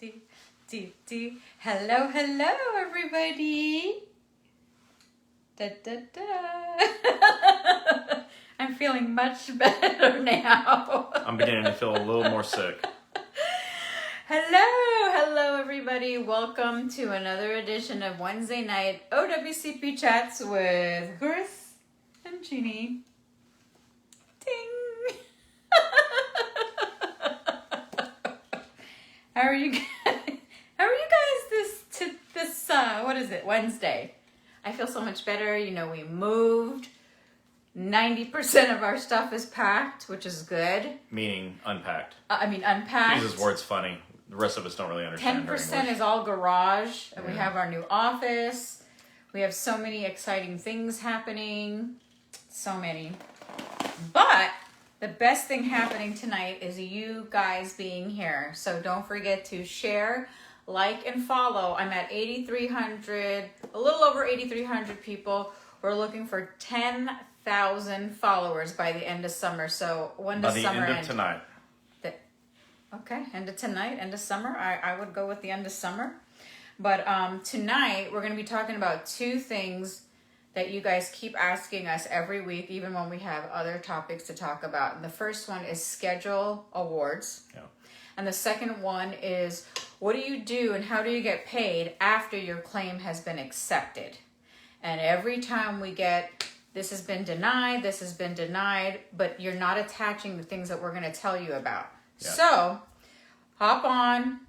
Hello, hello, everybody. Da, da, da. I'm feeling much better now. I'm beginning to feel a little more sick. Hello, everybody. Welcome to another edition of Wednesday Night OWCP Chats with Chris and Gini. Ding. How are you guys? This what is it? Wednesday. I feel so much better. You know, we moved. 90% of our stuff is packed, which is good. Meaning unpacked. Unpacked. Jesus, word's funny. The rest of us don't really understand. 10% is all garage, and we have our new office. We have so many exciting things happening. So many. But the best thing happening tonight is you guys being here. So don't forget to share, like, and follow. I'm at 8,300, a little over 8,300 people. We're looking for 10,000 followers by the end of summer. So when does summer end? By the end of tonight. Okay, end of tonight, end of summer. I would go with the end of summer. But tonight, we're going to be talking about two things that you guys keep asking us every week, even when we have other topics to talk about. And the first one is schedule awards. Yeah. And the second one is, what do you do and how do you get paid after your claim has been accepted? And every time we get, this has been denied, but you're not attaching the things that we're going to tell you about. Yeah. So, hop on,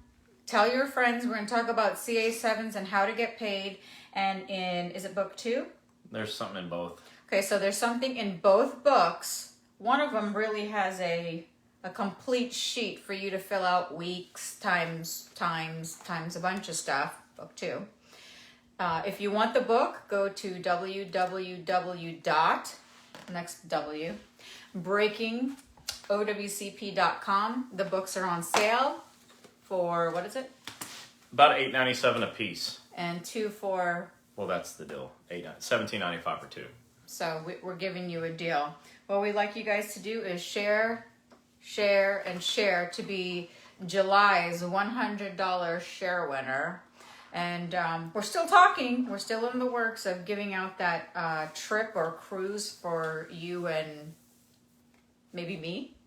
tell your friends. We're going to talk about CA7s and how to get paid. And is it book 2? There's something in both. Okay, so there's something in both books. One of them really has a complete sheet for you to fill out weeks, times a bunch of stuff, book 2. If you want the book, go to breakingowcp.com. The books are on sale for, what is it? About $8.97 a piece. And 2 for? Well, that's the deal. $17.95 for 2. So we're giving you a deal. What we'd like you guys to do is share to be July's $100 share winner. And we're still talking. We're still in the works of giving out that trip or cruise for you and maybe me,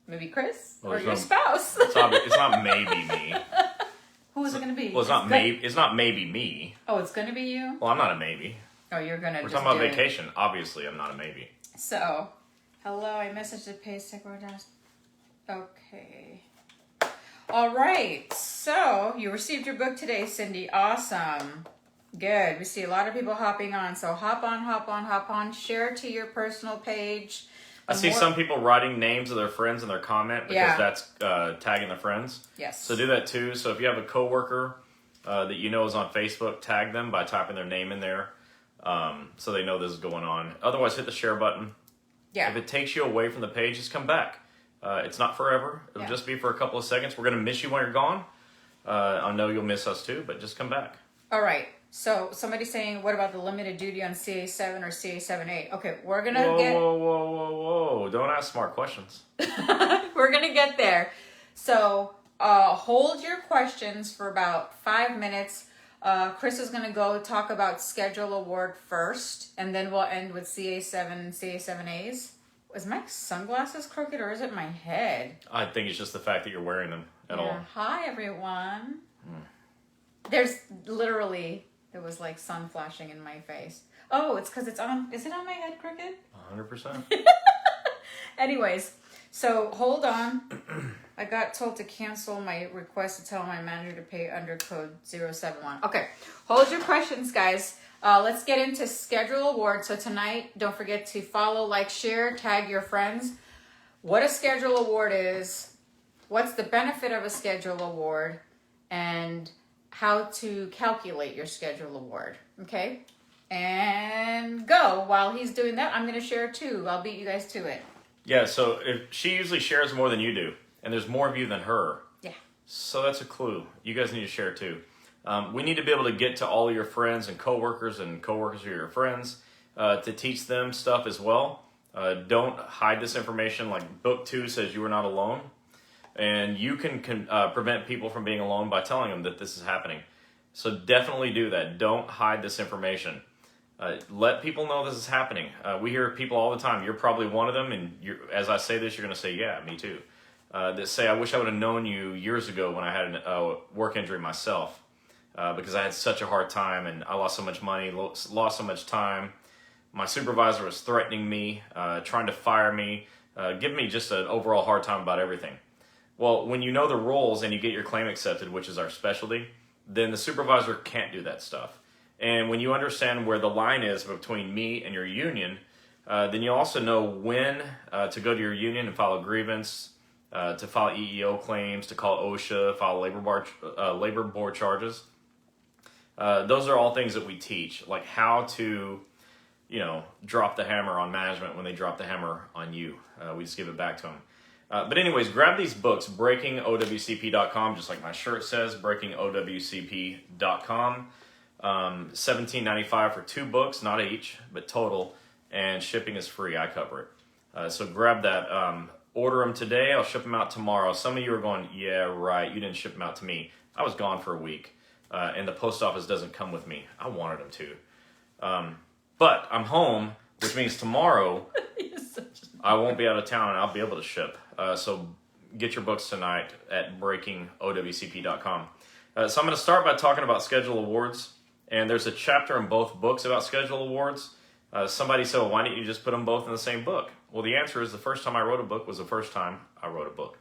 maybe Chris, or your spouse. It's not maybe me. Who is it going to be? Well, it's not maybe me. Oh, it's going to be you? Well, I'm not a maybe. Oh, you're going to We're talking about vacation. Obviously, I'm not a maybe. So, hello, I messaged the pay Okay. All right. So, you received your book today, Cindy. Awesome. Good. We see a lot of people hopping on. So, hop on. Share to your personal page. I see some people writing names of their friends in their comment because that's tagging their friends. Yes. So do that too. So if you have a coworker that you know is on Facebook, tag them by typing their name in there so they know this is going on. Otherwise, hit the share button. Yeah. If it takes you away from the page, just come back. It's not forever. It'll just be for a couple of seconds. We're going to miss you when you're gone. I know you'll miss us too, but just come back. All right. So somebody's saying, what about the limited duty on CA7 or CA7A? Okay, we're going to Whoa. Don't ask smart questions. We're going to get there. So hold your questions for about 5 minutes. Chris is going to go talk about schedule award first, and then we'll end with CA7 and CA7As. Is my sunglasses crooked or is it my head? I think it's just the fact that you're wearing them at all. Hi, everyone. There's literally... There was like sun flashing in my face. Oh, it's because it's on. Is it on my head crooked? 100%. Anyways, so hold on. I got told to cancel my request to tell my manager to pay under code 071. Okay, hold your questions, guys. Let's get into schedule award. So tonight, don't forget to follow, like, share, tag your friends. What a schedule award is, what's the benefit of a schedule award, and how to calculate your schedule award. Okay? And go. While he's doing that, I'm going to share too. I'll beat you guys to it. Yeah, so if she usually shares more than you do, and there's more of you than her. Yeah. So that's a clue. You guys need to share too. We need to be able to get to all of your friends and coworkers of your friends to teach them stuff as well. Don't hide this information. Like book 2 says you are not alone. And you can prevent people from being alone by telling them that this is happening. So definitely do that. Don't hide this information. Let people know this is happening. We hear people all the time. You're probably one of them, and as I say this, you're going to say, yeah, me too. That say, I wish I would have known you years ago when I had a work injury myself, because I had such a hard time, and I lost so much money, lost so much time. My supervisor was threatening me, trying to fire me, giving me just an overall hard time about everything. Well, when you know the rules and you get your claim accepted, which is our specialty, then the supervisor can't do that stuff. And when you understand where the line is between me and your union, then you also know when to go to your union and file a grievance, to file EEO claims, to call OSHA, file labor board charges. Those are all things that we teach, like how to, drop the hammer on management when they drop the hammer on you. We just give it back to them. But anyways, grab these books, breakingowcp.com, just like my shirt says, breakingowcp.com. $17.95 for 2 books, not each, but total, and shipping is free. I cover it. So grab that. Order them today. I'll ship them out tomorrow. Some of you are going, yeah, right, you didn't ship them out to me. I was gone for a week, and the post office doesn't come with me. I wanted them to. But I'm home, which means tomorrow I won't be out of town and I'll be able to ship. So get your books tonight at breakingowcp.com. So I'm going to start by talking about schedule awards. And there's a chapter in both books about schedule awards. Somebody said, well, why didn't you just put them both in the same book? Well, the answer is the first time I wrote a book was the first time I wrote a book.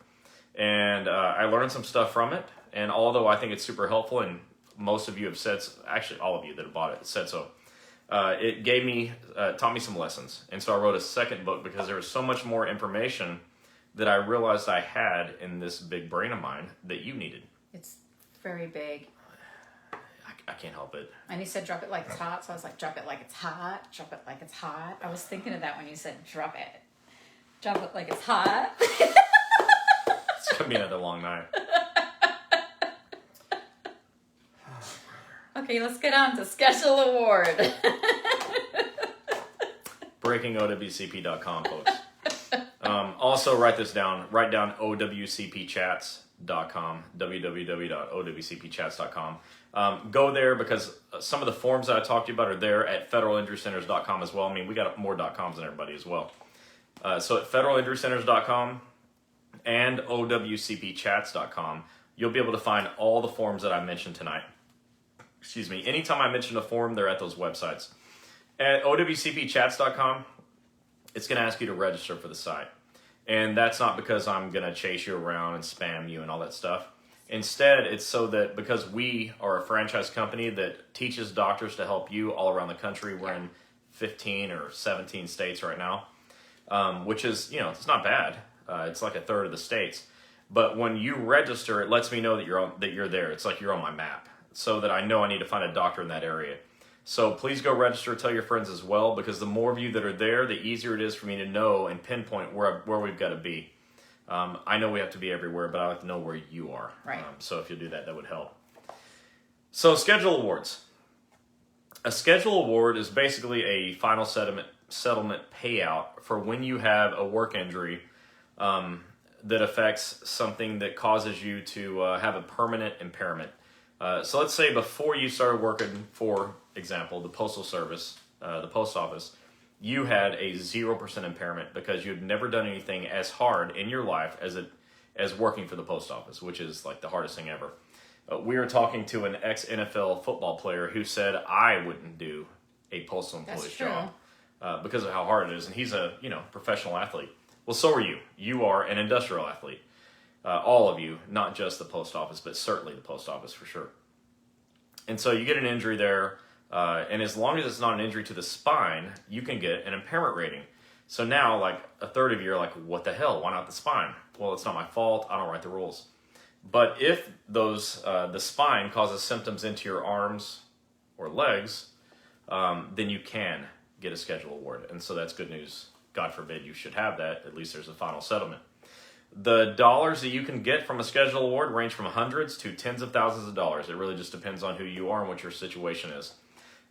And I learned some stuff from it. And although I think it's super helpful, and most of you have said, actually all of you that have bought it said so, it taught me some lessons. And so I wrote a second book because there was so much more information that I realized I had in this big brain of mine that you needed. It's very big. I can't help it. And he said, drop it like it's hot. So I was like, drop it like it's hot. Drop it like it's hot. I was thinking of that when you said, drop it. Drop it like it's hot. It's going to be another long night. Okay, let's get on to schedule award. BreakingOWCP.com, folks. Also, write this down. Write down OWCPchats.com, www.OWCPchats.com. Go there because some of the forms that I talked to you about are there at federalinjurycenters.com as well. I mean, we got more .coms than everybody as well. So at federalinjurycenters.com and OWCPchats.com, you'll be able to find all the forms that I mentioned tonight. Excuse me. Anytime I mention a form, they're at those websites. At OWCPchats.com, it's going to ask you to register for the site. And that's not because I'm going to chase you around and spam you and all that stuff. Instead, it's so that because we are a franchise company that teaches doctors to help you all around the country. We're in 15 or 17 states right now, which is, it's not bad. It's like a third of the states. But when you register, it lets me know that you're there. It's like you're on my map, so that I know I need to find a doctor in that area. So please go register, tell your friends as well, because the more of you that are there, the easier it is for me to know and pinpoint where we've got to be. I know we have to be everywhere, but I like to know where you are. Right. So if you do that, that would help. So schedule awards. A schedule award is basically a final settlement payout for when you have a work injury that affects something that causes you to have a permanent impairment. So let's say before you started working, for example, the Postal Service, the post office, you had a 0% impairment because you had never done anything as hard in your life as working for the post office, which is like the hardest thing ever. We were talking to an ex-NFL football player who said I wouldn't do a postal employee's job because of how hard it is, and he's a professional athlete. Well, so are you. You are an industrial athlete. All of you, not just the post office, but certainly the post office for sure. And so you get an injury there, and as long as it's not an injury to the spine, you can get an impairment rating. So now, like a third of you are like, what the hell? Why not the spine? Well, it's not my fault. I don't write the rules. But if the spine causes symptoms into your arms or legs, then you can get a schedule award. And so that's good news. God forbid you should have that. At least there's a final settlement. The dollars that you can get from a schedule award range from hundreds to tens of thousands of dollars. It really just depends on who you are and what your situation is.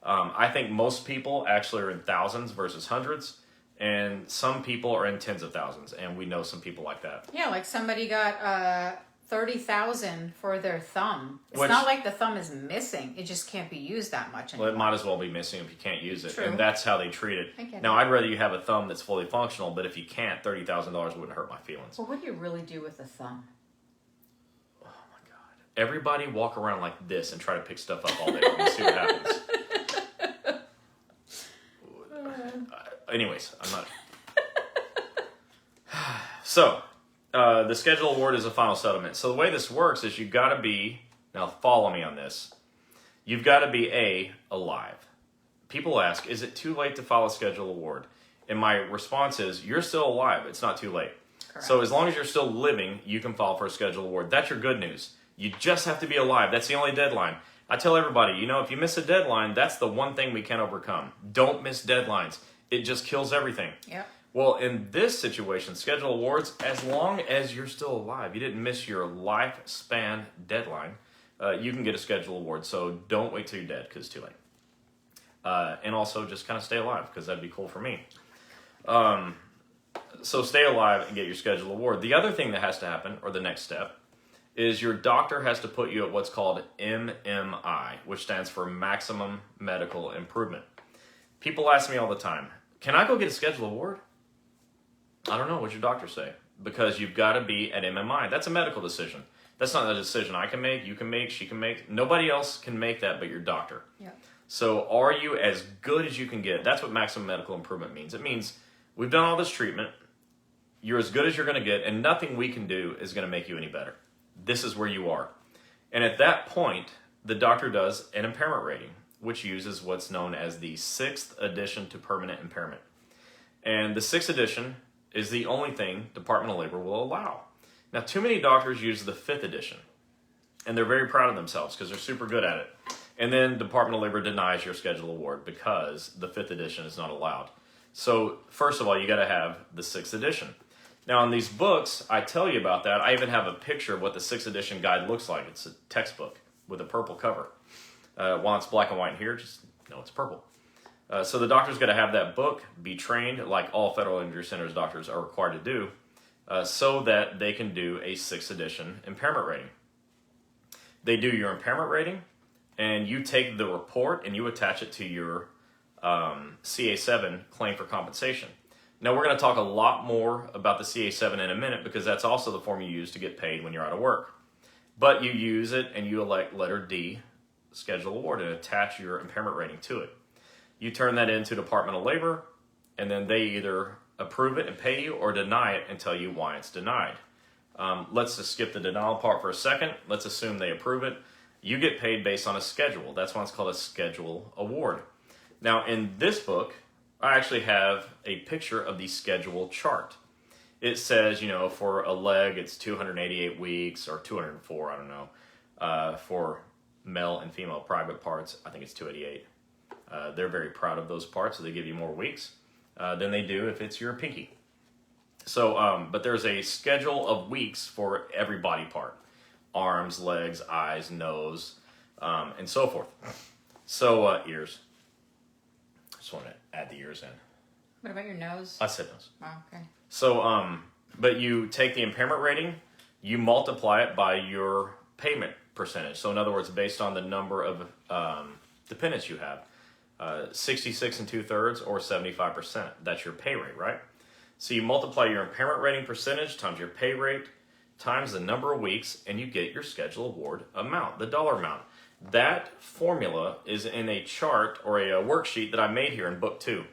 I think most people actually are in thousands versus hundreds, And some people are in tens of thousands, and we know some people like that. Yeah, like somebody got 30,000 for their thumb. It's not like the thumb is missing; it just can't be used that much anymore. Well, it might as well be missing if you can't use it, True. and that's how they treat it. Now, I'd rather you have a thumb that's fully functional, but if you can't, $30,000 wouldn't hurt my feelings. Well, what do you really do with a thumb? Oh my God! Everybody walk around like this and try to pick stuff up all day long and see what happens. Anyways, I'm not. So, the schedule award is a final settlement. So the way this works is you've got to be, now follow me on this, you've got to be alive. People ask, is it too late to file a schedule award? And my response is, you're still alive. It's not too late. Correct. So as long as you're still living, you can file for a schedule award. That's your good news. You just have to be alive. That's the only deadline. I tell everybody, if you miss a deadline, that's the one thing we can't overcome. Don't miss deadlines. It just kills everything. Yep. Well, in this situation, schedule awards, as long as you're still alive, you didn't miss your lifespan deadline, you can get a schedule award. So don't wait till you're dead because it's too late. And also just kind of stay alive because that'd be cool for me. So stay alive and get your schedule award. The other thing that has to happen, or the next step, is your doctor has to put you at what's called MMI, which stands for Maximum Medical Improvement. People ask me all the time, can I go get a schedule award? I don't know. What'd your doctor say? Because you've got to be at MMI. That's a medical decision. That's not a decision I can make, you can make, she can make. Nobody else can make that but your doctor. Yeah. So are you as good as you can get? That's what maximum medical improvement means. It means we've done all this treatment. You're as good as you're going to get, and nothing we can do is going to make you any better. This is where you are. And at that point, the doctor does an impairment rating, which uses what's known as the 6th addition to permanent impairment. And the 6th addition is the only thing Department of Labor will allow. Now, too many doctors use the 5th edition, and they're very proud of themselves because they're super good at it. And then Department of Labor denies your schedule award because the 5th edition is not allowed. So, first of all, you got to have the 6th edition. Now, in these books, I tell you about that. I even have a picture of what the 6th edition guide looks like. It's a textbook with a purple cover. While it's black and white here, just know it's purple. So the doctor's got to have that book, be trained like all Federal Injury Centers doctors are required to do, so that they can do a 6th edition impairment rating. They do your impairment rating, and you take the report and you attach it to your CA7 claim for compensation. Now, we're going to talk a lot more about the CA7 in a minute because that's also the form you use to get paid when you're out of work. But you use it and you elect letter D, schedule award, and attach your impairment rating to it. You turn that into Department of Labor, and then they either approve it and pay you or deny it and tell you why it's denied. Let's just skip the denial part for a second. Let's assume they approve it. You get paid based on a schedule. That's why it's called a schedule award. Now, in this book, I actually have a picture of the schedule chart. It says, for a leg, it's 288 weeks or 204, I don't know. For male and female private parts, I think it's 288. They're very proud of those parts, so they give you more weeks than they do if it's your pinky. So, but there's a schedule of weeks for every body part. Arms, legs, eyes, nose, and so forth. So, ears. Just want to add the ears in. What about your nose? I said nose. Oh, okay. So, but you take the impairment rating, you multiply it by your payment percentage. So in other words, based on the number of dependents you have, 66 2/3 or 75%. That's your pay rate, right? So you multiply your impairment rating percentage times your pay rate times the number of weeks, and you get your schedule award amount, the dollar amount. That formula is in a chart or a worksheet that I made here in book 2.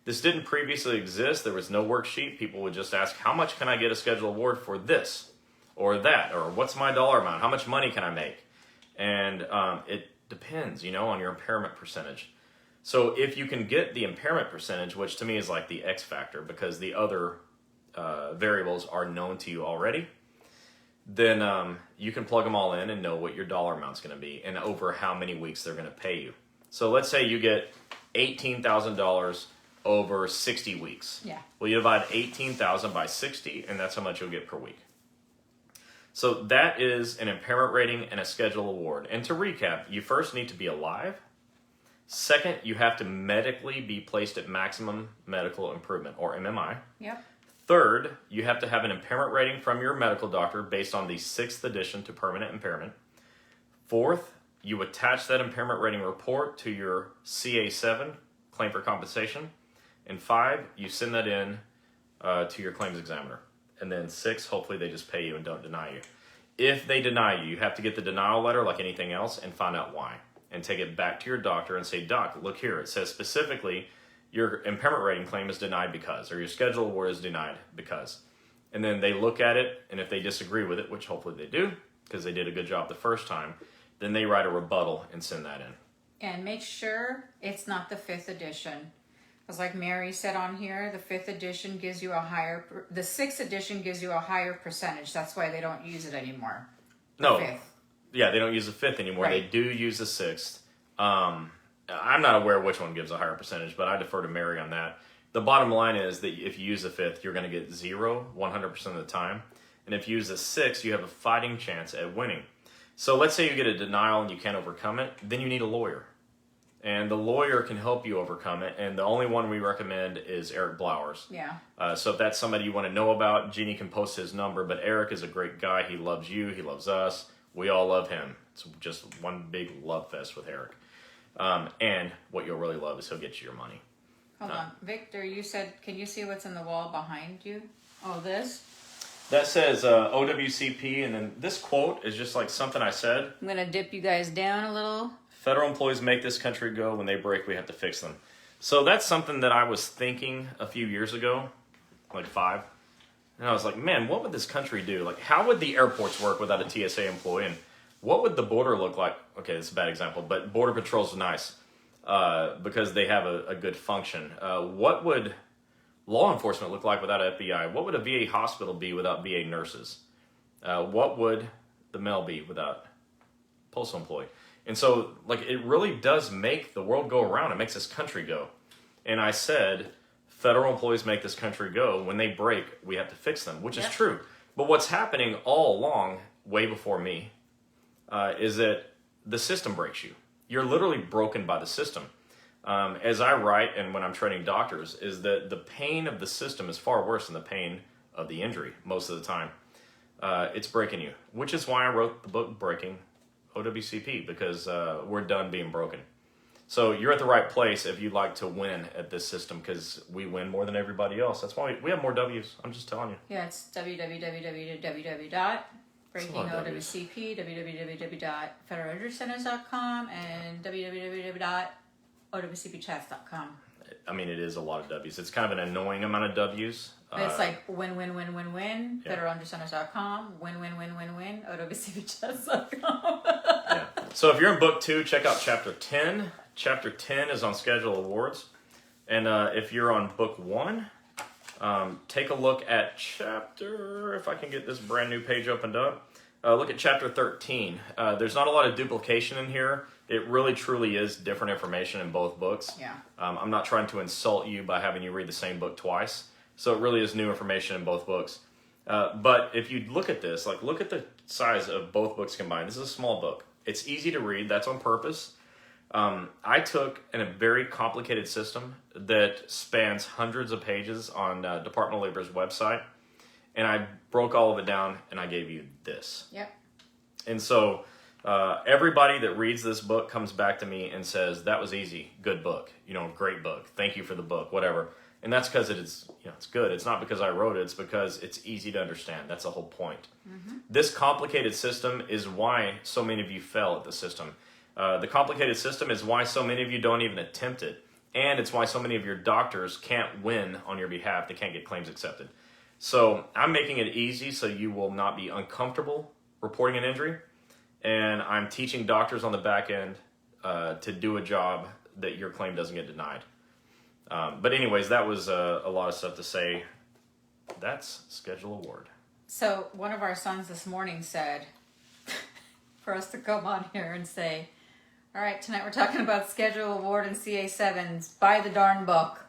This didn't previously exist. There was no worksheet. People would just ask, how much can I get a schedule award for this or that? Or what's my dollar amount? How much money can I make? And it depends, on your impairment percentage. So if you can get the impairment percentage, which to me is like the X factor because the other variables are known to you already, then you can plug them all in and know what your dollar amount's going to be and over how many weeks they're going to pay you. So let's say you get $18,000 over 60 weeks. Yeah. Well, you divide 18,000 by 60, and that's how much you'll get per week. So that is an impairment rating and a schedule award. And to recap, you first need to be alive, Second, you have to medically be placed at maximum medical improvement, or MMI. Yep. Third, you have to have an impairment rating from your medical doctor based on the 6th edition to permanent impairment. Fourth, you attach that impairment rating report to your CA7, claim for compensation. And 5, you send that in to your claims examiner. And then 6, hopefully they just pay you and don't deny you. If they deny you, you have to get the denial letter like anything else and find out why. And take it back to your doctor and say, Doc, look here. It says specifically your impairment rating claim is denied because, or your schedule award is denied because. And then they look at it, and if they disagree with it, which hopefully they do, because they did a good job the first time, then they write a rebuttal and send that in. And make sure it's not the 5th edition. Because like Mary said on here, the 5th edition gives you a higher, the 6th edition gives you a higher percentage. That's why they don't use it anymore. No. 5th. Yeah, they don't use the 5th anymore. Right. They do use the 6th. I'm not aware which one gives a higher percentage, but I defer to Mary on that. The bottom line is that if you use the 5th, you're going to get 0 100% of the time. And if you use the 6th, you have a fighting chance at winning. So let's say you get a denial and you can't overcome it, then you need a lawyer. And the lawyer can help you overcome it. And the only one we recommend is Eric Blowers. Yeah. So if that's somebody you want to know about, Gini can post his number. But Eric is a great guy. He loves you. He loves us. We all love him. It's just one big love fest with Eric. And what you'll really love is he'll get you your money. Hold on. Victor, you said, can you see what's in the wall behind you? Oh, this? That says OWCP, and then this quote is just like something I said. I'm going to dip you guys down a little. Federal employees make this country go. When they break, we have to fix them. So that's something that I was thinking a few years ago, like 5. And I was like, man, what would this country do? Like, how would the airports work without a TSA employee? And what would the border look like? Okay, this is a bad example, but Border Patrol's nice because they have a good function. What would law enforcement look like without FBI? What would a VA hospital be without VA nurses? What would the mail be without postal employee? And so, like, it really does make the world go around. It makes this country go. And I said, federal employees make this country go. When they break, we have to fix them, which is true. But what's happening all along, way before me, is that the system breaks you. You're literally broken by the system. As I write, and when I'm training doctors, is that the pain of the system is far worse than the pain of the injury most of the time. It's breaking you, which is why I wrote the book Breaking OWCP, because we're done being broken. So you're at the right place if you'd like to win at this system, because we win more than everybody else. That's why we have more W's. I'm just telling you. Yeah, it's www.breakingowcp, www.federalinjurycenters.com, and www.owcpchats.com. I mean, it is a lot of W's. It's kind of an annoying amount of W's. It's like win, federalinjurycenters.com, win, owcpchats.com. Yeah. So if you're in book 2, check out chapter 10. Chapter 10 is on schedule awards. And if you're on book 1, take a look at chapter, if I can get this brand new page opened up, look at chapter 13. There's not a lot of duplication in here. It really truly is different information in both books. Yeah. I'm not trying to insult you by having you read the same book twice. So it really is new information in both books. But if you look at this, like look at the size of both books combined. This is a small book. It's easy to read. That's on purpose. I took a very complicated system that spans hundreds of pages on Department of Labor's website, and I broke all of it down, and I gave you this. Yep. And so everybody that reads this book comes back to me and says, that was easy, good book, great book, thank you for the book, whatever. And that's because it's good. It's not because I wrote it. It's because it's easy to understand. That's the whole point. Mm-hmm. This complicated system is why so many of you fail at the system. The complicated system is why so many of you don't even attempt it. And it's why so many of your doctors can't win on your behalf. They can't get claims accepted. So I'm making it easy so you will not be uncomfortable reporting an injury. And I'm teaching doctors on the back end to do a job that your claim doesn't get denied. But anyways, that was a lot of stuff to say. That's schedule award. So one of our sons this morning said for us to come on here and say, all right, tonight we're talking about schedule award and CA7s. Buy the darn book.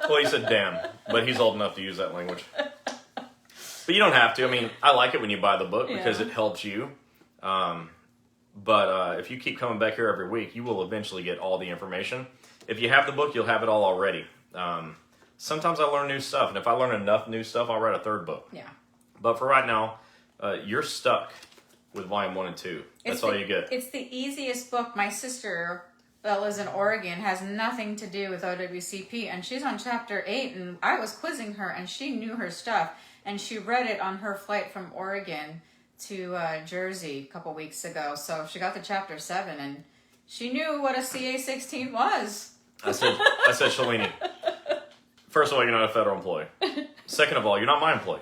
Well, he said damn, but he's old enough to use that language. But you don't have to. I mean, I like it when you buy the book because it helps you. But if you keep coming back here every week, you will eventually get all the information. If you have the book, you'll have it all already. Sometimes I learn new stuff, and if I learn enough new stuff, I'll write a third book. Yeah. But for right now, you're stuck with volume 1 and 2. That's all you get. It's the easiest book. My sister that lives in Oregon has nothing to do with OWCP, and she's on chapter 8, and I was quizzing her, and she knew her stuff, and she read it on her flight from Oregon to Jersey a couple weeks ago. So she got to chapter 7, and she knew what a CA-16 was. I said, Shalini, first of all, you're not a federal employee. Second of all, you're not my employee.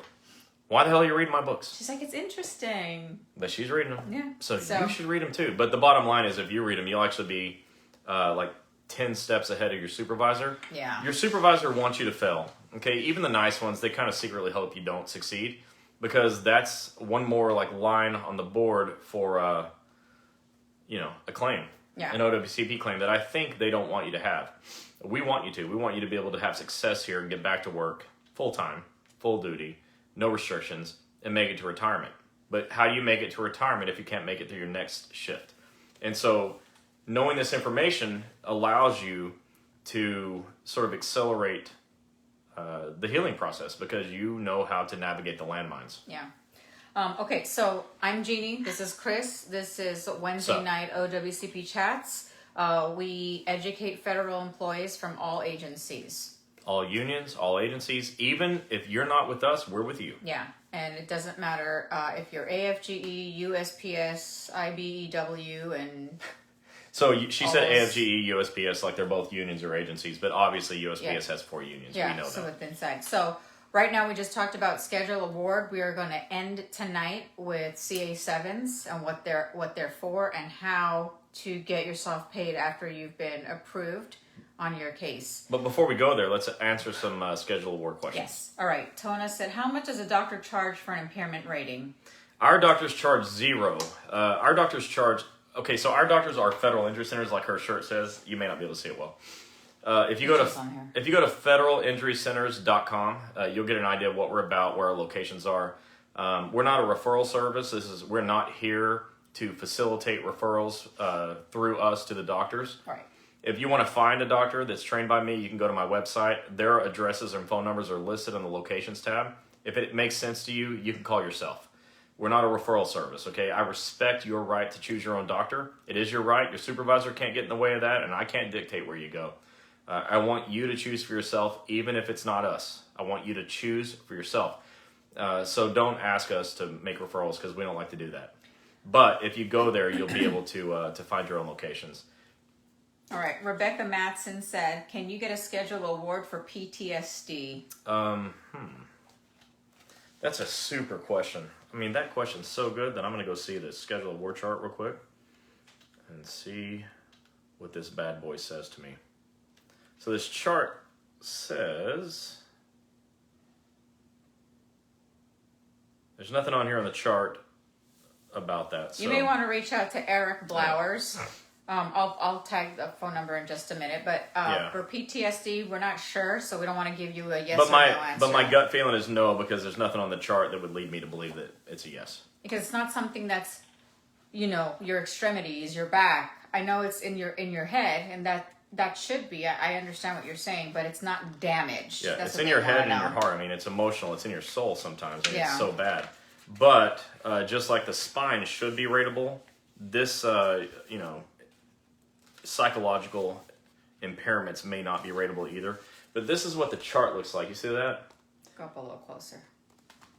Why the hell are you reading my books? She's like, it's interesting. But she's reading them. Yeah. So you should read them too. But the bottom line is, if you read them, you'll actually be like 10 steps ahead of your supervisor. Yeah. Your supervisor wants you to fail. Okay, even the nice ones, they kind of secretly hope you don't succeed, because that's one more like line on the board for a claim. Yeah. An OWCP claim that I think they don't want you to have. We want you to. We want you to be able to have success here and get back to work full time, full duty, no restrictions, and make it to retirement. But how do you make it to retirement if you can't make it through your next shift? And so knowing this information allows you to sort of accelerate the healing process, because you know how to navigate the landmines. Yeah. Okay, so I'm Gini. This is Chris. This is Wednesday night OWCP Chats. We educate federal employees from all agencies. All unions, all agencies. Even if you're not with us, we're with you. Yeah, and it doesn't matter if you're AFGE, USPS, IBEW, and... So she said AFGE, USPS, like they're both unions or agencies, but obviously USPS has 4 unions. Yeah, we know so that. it's inside. So right now we just talked about schedule award. We are going to end tonight with CA7s and what they're for, and how to get yourself paid after you've been approved on your case. But before we go there, let's answer some schedule award questions. Yes. All right. Tona said, how much does a doctor charge for an impairment rating? Our doctors charge 0. Our doctors charge... Okay, so our doctors are federal injury centers, like her shirt says. You may not be able to see it well. If you go to federalinjurycenters.com, you'll get an idea of what we're about, where our locations are. We're not a referral service. We're not here to facilitate referrals through us to the doctors. Right. If you want to find a doctor that's trained by me, you can go to my website. Their addresses and phone numbers are listed on the locations tab. If it makes sense to you, you can call yourself. We're not a referral service, okay? I respect your right to choose your own doctor. It is your right. Your supervisor can't get in the way of that, and I can't dictate where you go. I want you to choose for yourself, even if it's not us. I want you to choose for yourself. So don't ask us to make referrals, because we don't like to do that. But if you go there, you'll be able to find your own locations. All right. Rebecca Matson said, can you get a schedule award for PTSD? That's a super question. I mean, that question's so good that I'm going to go see the schedule award chart real quick and see what this bad boy says to me. So this chart says... There's nothing on here on the chart about that. So. You may want to reach out to Eric Blowers. I'll tag the phone number in just a minute, but for PTSD, we're not sure, so we don't want to give you a yes or no answer. But my gut feeling is no, because there's nothing on the chart that would lead me to believe that it's a yes. Because it's not something that's, your extremities, your back. I know it's in your head, and that should be. I understand what you're saying, but it's not damaged. Yeah, that's it's in your head and your heart. I mean, it's emotional. It's in your soul sometimes, and it's so bad. But just like the spine should be rateable, this, psychological impairments may not be rateable either. But this is what the chart looks like. You see that? Go up a little closer.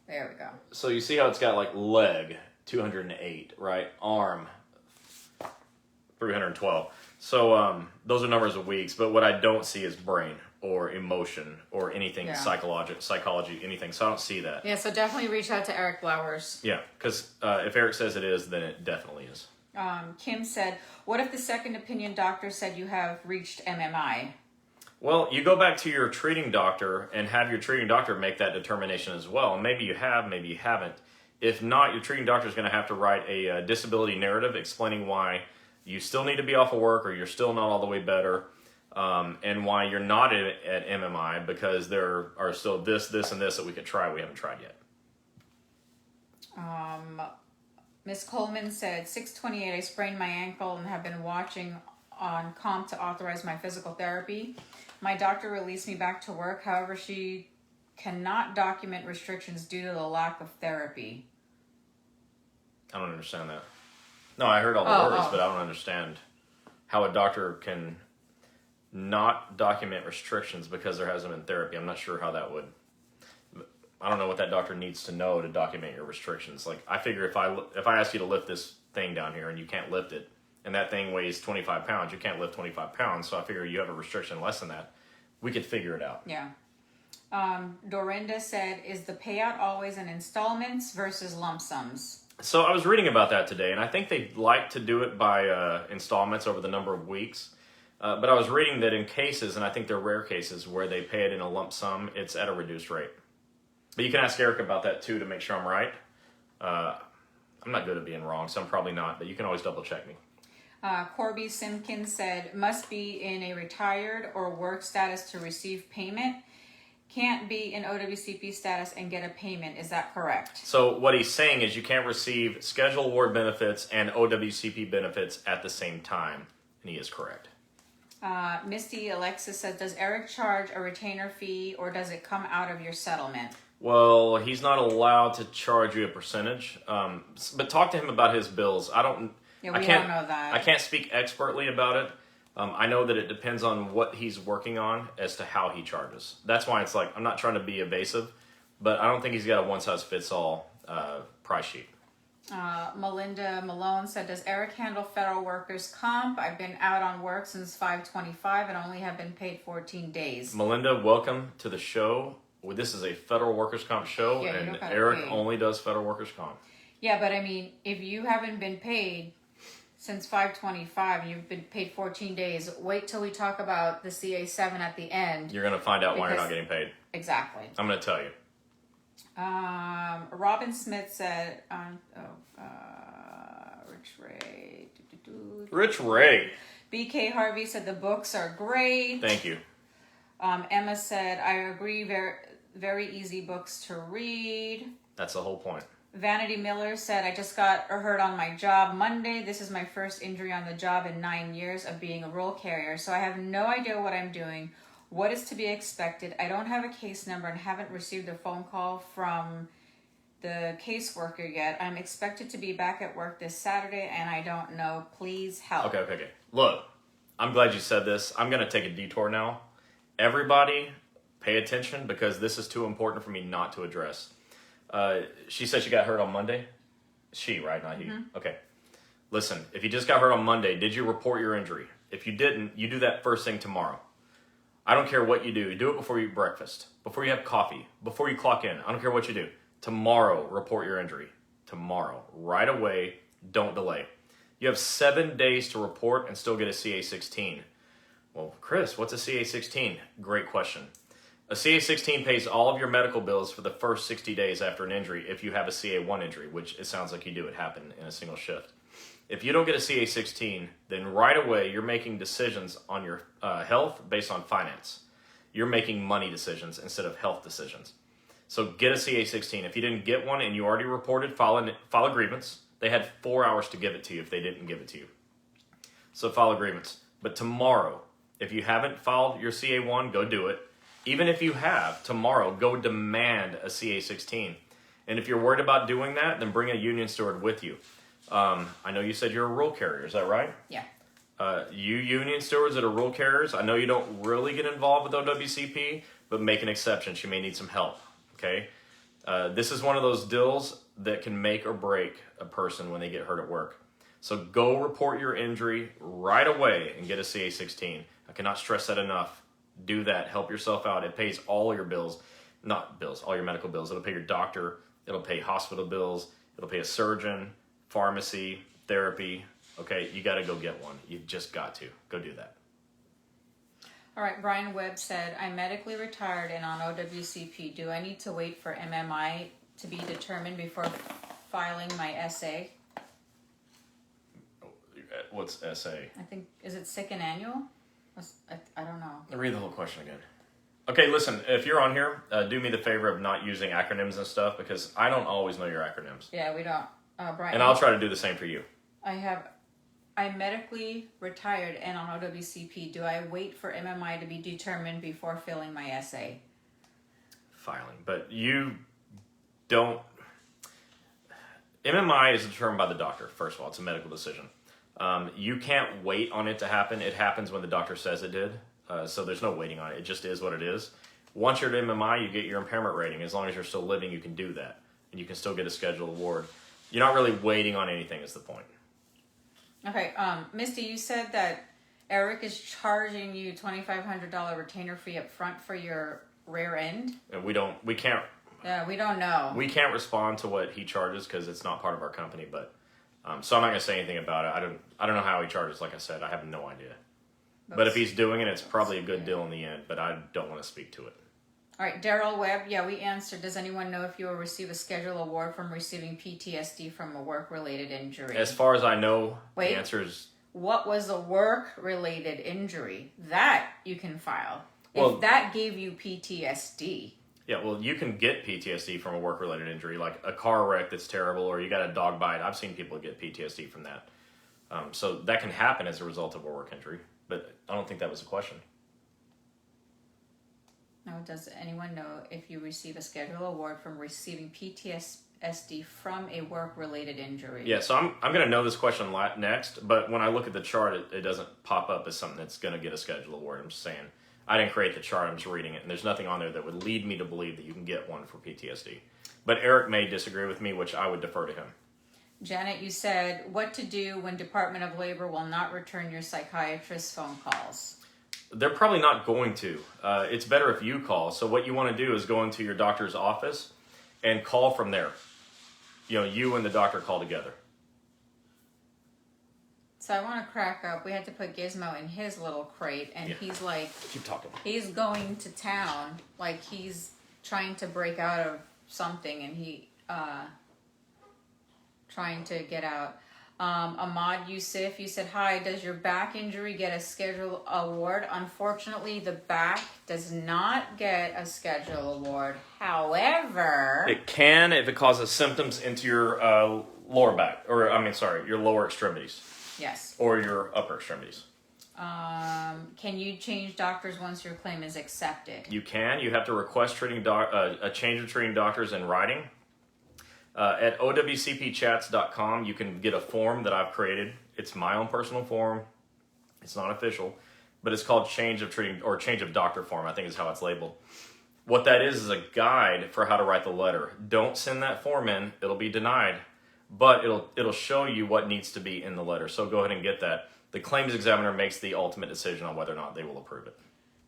There we go. So you see how it's got like leg, 208, right? Arm, 312. So those are numbers of weeks, but what I don't see is brain or emotion or anything psychology, anything. So I don't see that. Yeah, so definitely reach out to Eric Blowers. Yeah, because if Eric says it is, then it definitely is. Kim said, what if the second opinion doctor said you have reached MMI? Well, you go back to your treating doctor and have your treating doctor make that determination as well. Maybe you have, maybe you haven't. If not, your treating doctor is going to have to write a disability narrative explaining why you still need to be off of work, or you're still not all the way better, and why you're not at MMI, because there are still this, and this that we could try we haven't tried yet. Miss Coleman said, 6/28, I sprained my ankle and have been watching on comp to authorize my physical therapy. My doctor released me back to work. However, she cannot document restrictions due to the lack of therapy. I don't understand that. No, I heard all the words, but I don't understand how a doctor can not document restrictions because there hasn't been therapy. I'm not sure how that would... I don't know what that doctor needs to know to document your restrictions. Like, I figure if I ask you to lift this thing down here and you can't lift it, and that thing weighs 25 pounds, you can't lift 25 pounds, so I figure you have a restriction less than that. We could figure it out. Yeah. Dorinda said, is the payout always in installments versus lump sums? So I was reading about that today, and I think they like to do it by installments over the number of weeks. But I was reading that in cases, and I think they're rare cases, where they pay it in a lump sum, it's at a reduced rate. But you can ask Eric about that too to make sure I'm right. I'm not good at being wrong, so I'm probably not, but you can always double check me. Corby Simpkins said, must be in a retired or work status to receive payment. Can't be in OWCP status and get a payment. Is that correct? So what he's saying is you can't receive scheduled award benefits and OWCP benefits at the same time. And he is correct. Misty Alexis said, does Eric charge a retainer fee or does it come out of your settlement? Well, he's not allowed to charge you a percentage. But talk to him about his bills. Yeah, don't know that. I can't speak expertly about it. I know that it depends on what he's working on as to how he charges. That's why it's like, I'm not trying to be evasive, but I don't think he's got a one-size-fits-all price sheet. Melinda Malone said, does Eric handle federal workers' comp? I've been out on work since 5/25 and only have been paid 14 days. Melinda, welcome to the show. Well, this is a federal workers' comp show, Yeah, and Eric only does federal workers' comp. Yeah, but I mean, if you haven't been paid since 5/25 and you've been paid 14 days, wait till we talk about the CA7 at the end. You're going to find out why you're not getting paid. Exactly. I'm going to tell you. Robin Smith said, Rich Ray. Rich Ray. BK Harvey said the books are great. Thank you. Emma said, I agree, very, very easy books to read. That's the whole point. Vanity Miller said, I just got hurt on my job Monday. This is my first injury on the job in 9 years of being a roll carrier, so I have no idea what I'm doing. What is to be expected? I don't have a case number and haven't received a phone call from the caseworker yet. I'm expected to be back at work this Saturday and I don't know. Please help. Okay. Look, I'm glad you said this. I'm going to take a detour now. Everybody, pay attention because this is too important for me not to address. She said she got hurt on Monday. She, right? Not he. Mm-hmm. Okay. Listen, if you just got hurt on Monday, did you report your injury? If you didn't, you do that first thing tomorrow. I don't care what you do. Do it before you eat breakfast, before you have coffee, before you clock in. I don't care what you do. Tomorrow, report your injury. Tomorrow. Right away. Don't delay. You have 7 days to report and still get a CA-16. Well, Chris, what's a CA-16? Great question. A CA-16 pays all of your medical bills for the first 60 days after an injury if you have a CA-1 injury, which it sounds like you do. It happened in a single shift. If you don't get a CA-16, then right away you're making decisions on your health based on finance. You're making money decisions instead of health decisions. So get a CA-16. If you didn't get one and you already reported, file a grievance. They had 4 hours to give it to you if they didn't give it to you. So file a grievance. But tomorrow, if you haven't filed your CA-1, go do it. Even if you have, tomorrow, go demand a CA-16. And if you're worried about doing that, then bring a union steward with you. I know you said you're a rural carrier. Is that right? Yeah. You union stewards that are rural carriers, I know you don't really get involved with OWCP, but make an exception. She may need some help. Okay? This is one of those deals that can make or break a person when they get hurt at work. So go report your injury right away and get a CA-16. I cannot stress that enough. Do that. Help yourself out. It pays all your bills. Not bills, all your medical bills. It'll pay your doctor. It'll pay hospital bills. It'll pay a surgeon, pharmacy, therapy. Okay, you got to go get one. You've just got to. Go do that. All right, Brian Webb said, I'm medically retired and on OWCP. Do I need to wait for MMI to be determined before filing my essay? What's essay? I think, is it sick and annual? I don't know. Read the whole question again. Okay, listen, if you're on here, do me the favor of not using acronyms and stuff because I don't always know your acronyms. Yeah, we don't. Brian. And I'll try to do the same for you. I'm medically retired and on OWCP. Do I wait for MMI to be determined before filling my essay? Filing. But you don't... MMI is determined by the doctor, first of all. It's a medical decision. You can't wait on it to happen. It happens when the doctor says it did. So there's no waiting on it. It just is what it is. Once you're at MMI, you get your impairment rating. As long as you're still living, you can do that. And you can still get a scheduled award. You're not really waiting on anything is the point. Okay, Misty, you said that Eric is charging you $2,500 retainer fee up front for your rear end. And we can't. Yeah, we don't know. We can't respond to what he charges because it's not part of our company. But so I'm not going to say anything about it. I don't know how he charges. Like I said, I have no idea. But if he's doing it, it's probably a good deal in the end. But I don't want to speak to it. All right, Daryl Webb. Yeah, we answered. Does anyone know if you will receive a schedule award from receiving PTSD from a work-related injury? As far as I know, the answer is... What was a work-related injury? That you can file. Well, if that gave you PTSD. Yeah, well, you can get PTSD from a work-related injury, like a car wreck that's terrible, or you got a dog bite. I've seen people get PTSD from that. So that can happen as a result of a work injury, but I don't think that was a question. No, does anyone know if you receive a schedule award from receiving PTSD from a work-related injury? Yeah, so I'm going to know this question next, but when I look at the chart, it doesn't pop up as something that's going to get a schedule award. I'm just saying, I didn't create the chart, I'm just reading it, and there's nothing on there that would lead me to believe that you can get one for PTSD. But Eric may disagree with me, which I would defer to him. Janet, you said, what to do when Department of Labor will not return your psychiatrist's phone calls? They're probably not going to. It's better if you call. So what you want to do is go into your doctor's office and call from there. You know, you and the doctor call together. So I want to crack up. We had to put Gizmo in his little crate, and he's like... Keep talking. He's going to town. Like, he's trying to break out of something, and he... trying to get out. Ahmad Yusuf, you said, hi, does your back injury get a schedule award? Unfortunately, the back does not get a schedule award. However... It can if it causes symptoms into your lower back, or your lower extremities. Yes. Or your upper extremities. Can you change doctors once your claim is accepted? You can. You have to request a change of treating doctors in writing. At OWCPchats.com, you can get a form that I've created. It's my own personal form. It's not official, but it's called change of treating or change of doctor form, I think is how it's labeled. What that is a guide for how to write the letter. Don't send that form in. It'll be denied, but it'll show you what needs to be in the letter. So go ahead and get that. The claims examiner makes the ultimate decision on whether or not they will approve it.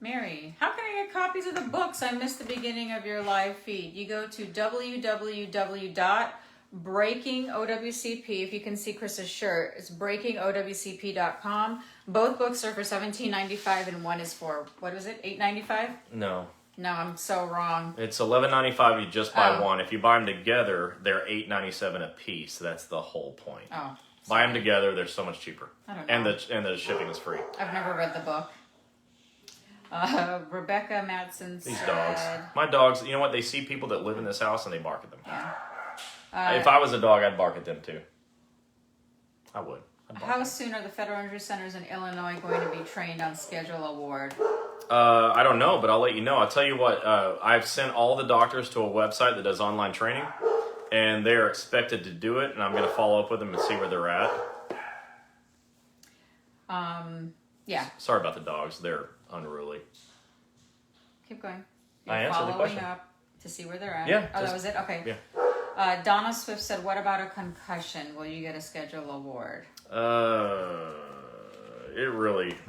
Mary, how can I get copies of the books? I missed the beginning of your live feed. You go to www.breakingowcp. If you can see Chris's shirt, it's breakingowcp.com. Both books are for $17.95 and one is for, what was it, $8.95? No, I'm so wrong. It's $11.95 you just buy one. If you buy them together, they're $8.97 a piece. That's the whole point. Oh. Buy them together, they're so much cheaper. I don't know. And the shipping is free. I've never read the book. Rebecca Madsen said... These dogs. My dogs, you know what? They see people that live in this house and they bark at them. Yeah. If I was a dog, I'd bark at them too. I would. How soon are the federal injury centers in Illinois going to be trained on schedule award? I don't know, but I'll let you know. I'll tell you what, I've sent all the doctors to a website that does online training, and they're expected to do it, and I'm going to follow up with them and see where they're at. Yeah. Sorry about the dogs. They're unruly. Keep going. I answered the question. Following up to see where they're at. Yeah. Oh, that was it? Okay. Yeah. Donna Swift said, what about a concussion? Will you get a schedule award? Let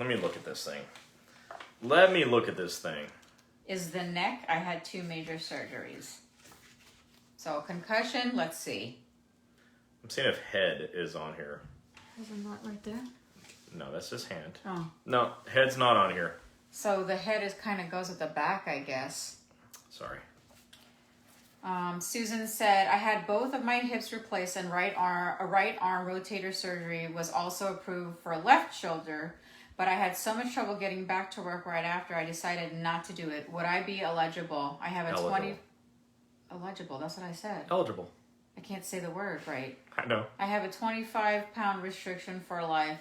me look at this thing. Is the neck? I had 2 major surgeries. So concussion, let's see. I'm seeing if head is on here. Is it not right there? No, that's his hand. Oh. No, head's not on here. So the head kind of goes at the back, I guess. Sorry. Susan said, I had both of my hips replaced and a right arm rotator surgery was also approved for left shoulder, but I had so much trouble getting back to work right after I decided not to do it. Would I be eligible? I have a Eligible. Eligible, that's what I said. Eligible. I can't say the word right. I know. I have a 25-pound restriction for life.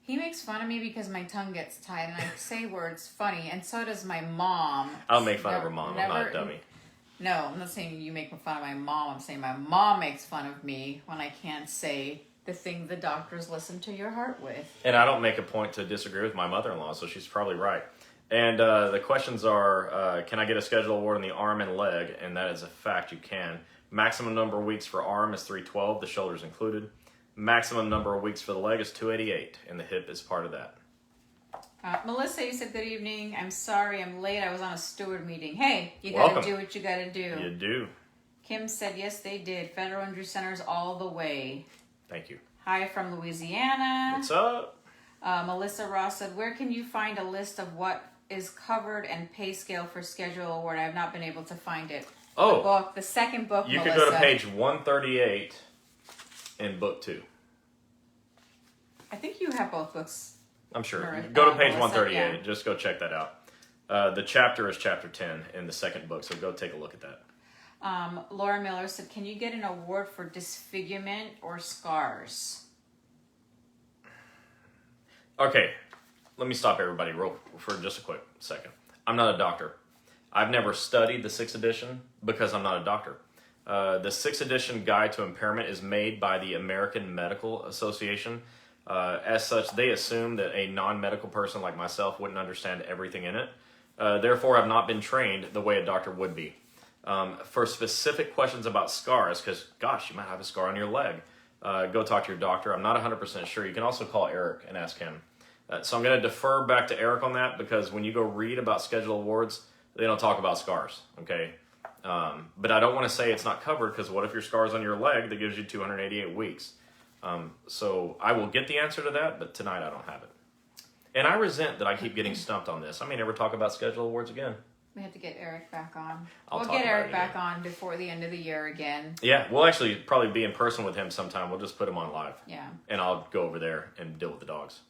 He makes fun of me because my tongue gets tied and I say words funny, and so does my mom. I'll make fun of her mom. I'm not a dummy. No, I'm not saying you make fun of my mom. I'm saying my mom makes fun of me when I can't say the thing the doctors listen to your heart with. And I don't make a point to disagree with my mother-in-law, so she's probably right. And the questions are, can I get a schedule award on the arm and leg? And that is a fact, you can. Maximum number of weeks for arm is 312, the shoulders included. Maximum number of weeks for the leg is 288, and the hip is part of that. Melissa, you said good evening. I'm sorry I'm late. I was on a steward meeting. Hey, you Welcome. gotta do what you gotta do. You do. Kim said yes, they did. Federal Injury Centers all the way. Thank you. Hi from Louisiana. What's up? Melissa Ross said, where can you find a list of what is covered and pay scale for schedule award? I have not been able to find it. Oh. The second book, You Melissa. could go to page 138 in book 2. I think you have both books. I'm sure. Right. Go to page Melissa, 138. yeah. Just go check that out. The chapter is chapter 10 in the second book, so go take a look at that. Laura Miller said, can you get an award for disfigurement or scars? Okay, let me stop everybody for just a quick second. I'm not a doctor. I've never studied the 6th edition because I'm not a doctor. The 6th edition Guide to Impairment is made by the American Medical Association. As such, they assume that a non-medical person like myself wouldn't understand everything in it. Therefore, I've not been trained the way a doctor would be. For specific questions about scars, because, gosh, you might have a scar on your leg, go talk to your doctor. I'm not 100% sure. You can also call Eric and ask him. So I'm going to defer back to Eric on that, because when you go read about schedule awards, they don't talk about scars, okay? But I don't want to say it's not covered, because what if your scar's on your leg that gives you 288 weeks? So I will get the answer to that, but tonight I don't have it. And I resent that I keep getting stumped on this. I may never talk about schedule awards again. We have to get Eric back on. We'll get Eric back on before the end of the year again. Yeah, we'll actually probably be in person with him sometime. We'll just put him on live. Yeah. And I'll go over there and deal with the dogs.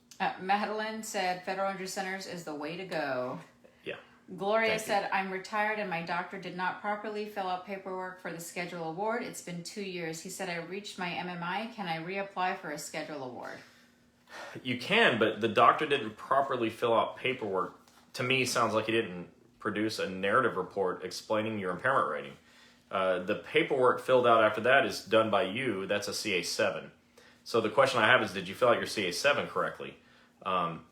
Madeline said Federal Injury Centers is the way to go. Yeah. Gloria said, I'm retired and my doctor did not properly fill out paperwork for the schedule award. It's been 2 years. He said I reached my MMI. Can I reapply for a schedule award? You can, but the doctor didn't properly fill out paperwork. To me, sounds like he didn't produce a narrative report explaining your impairment rating. The paperwork filled out after that is done by you. That's a CA7. So the question I have is, did you fill out your CA7 correctly?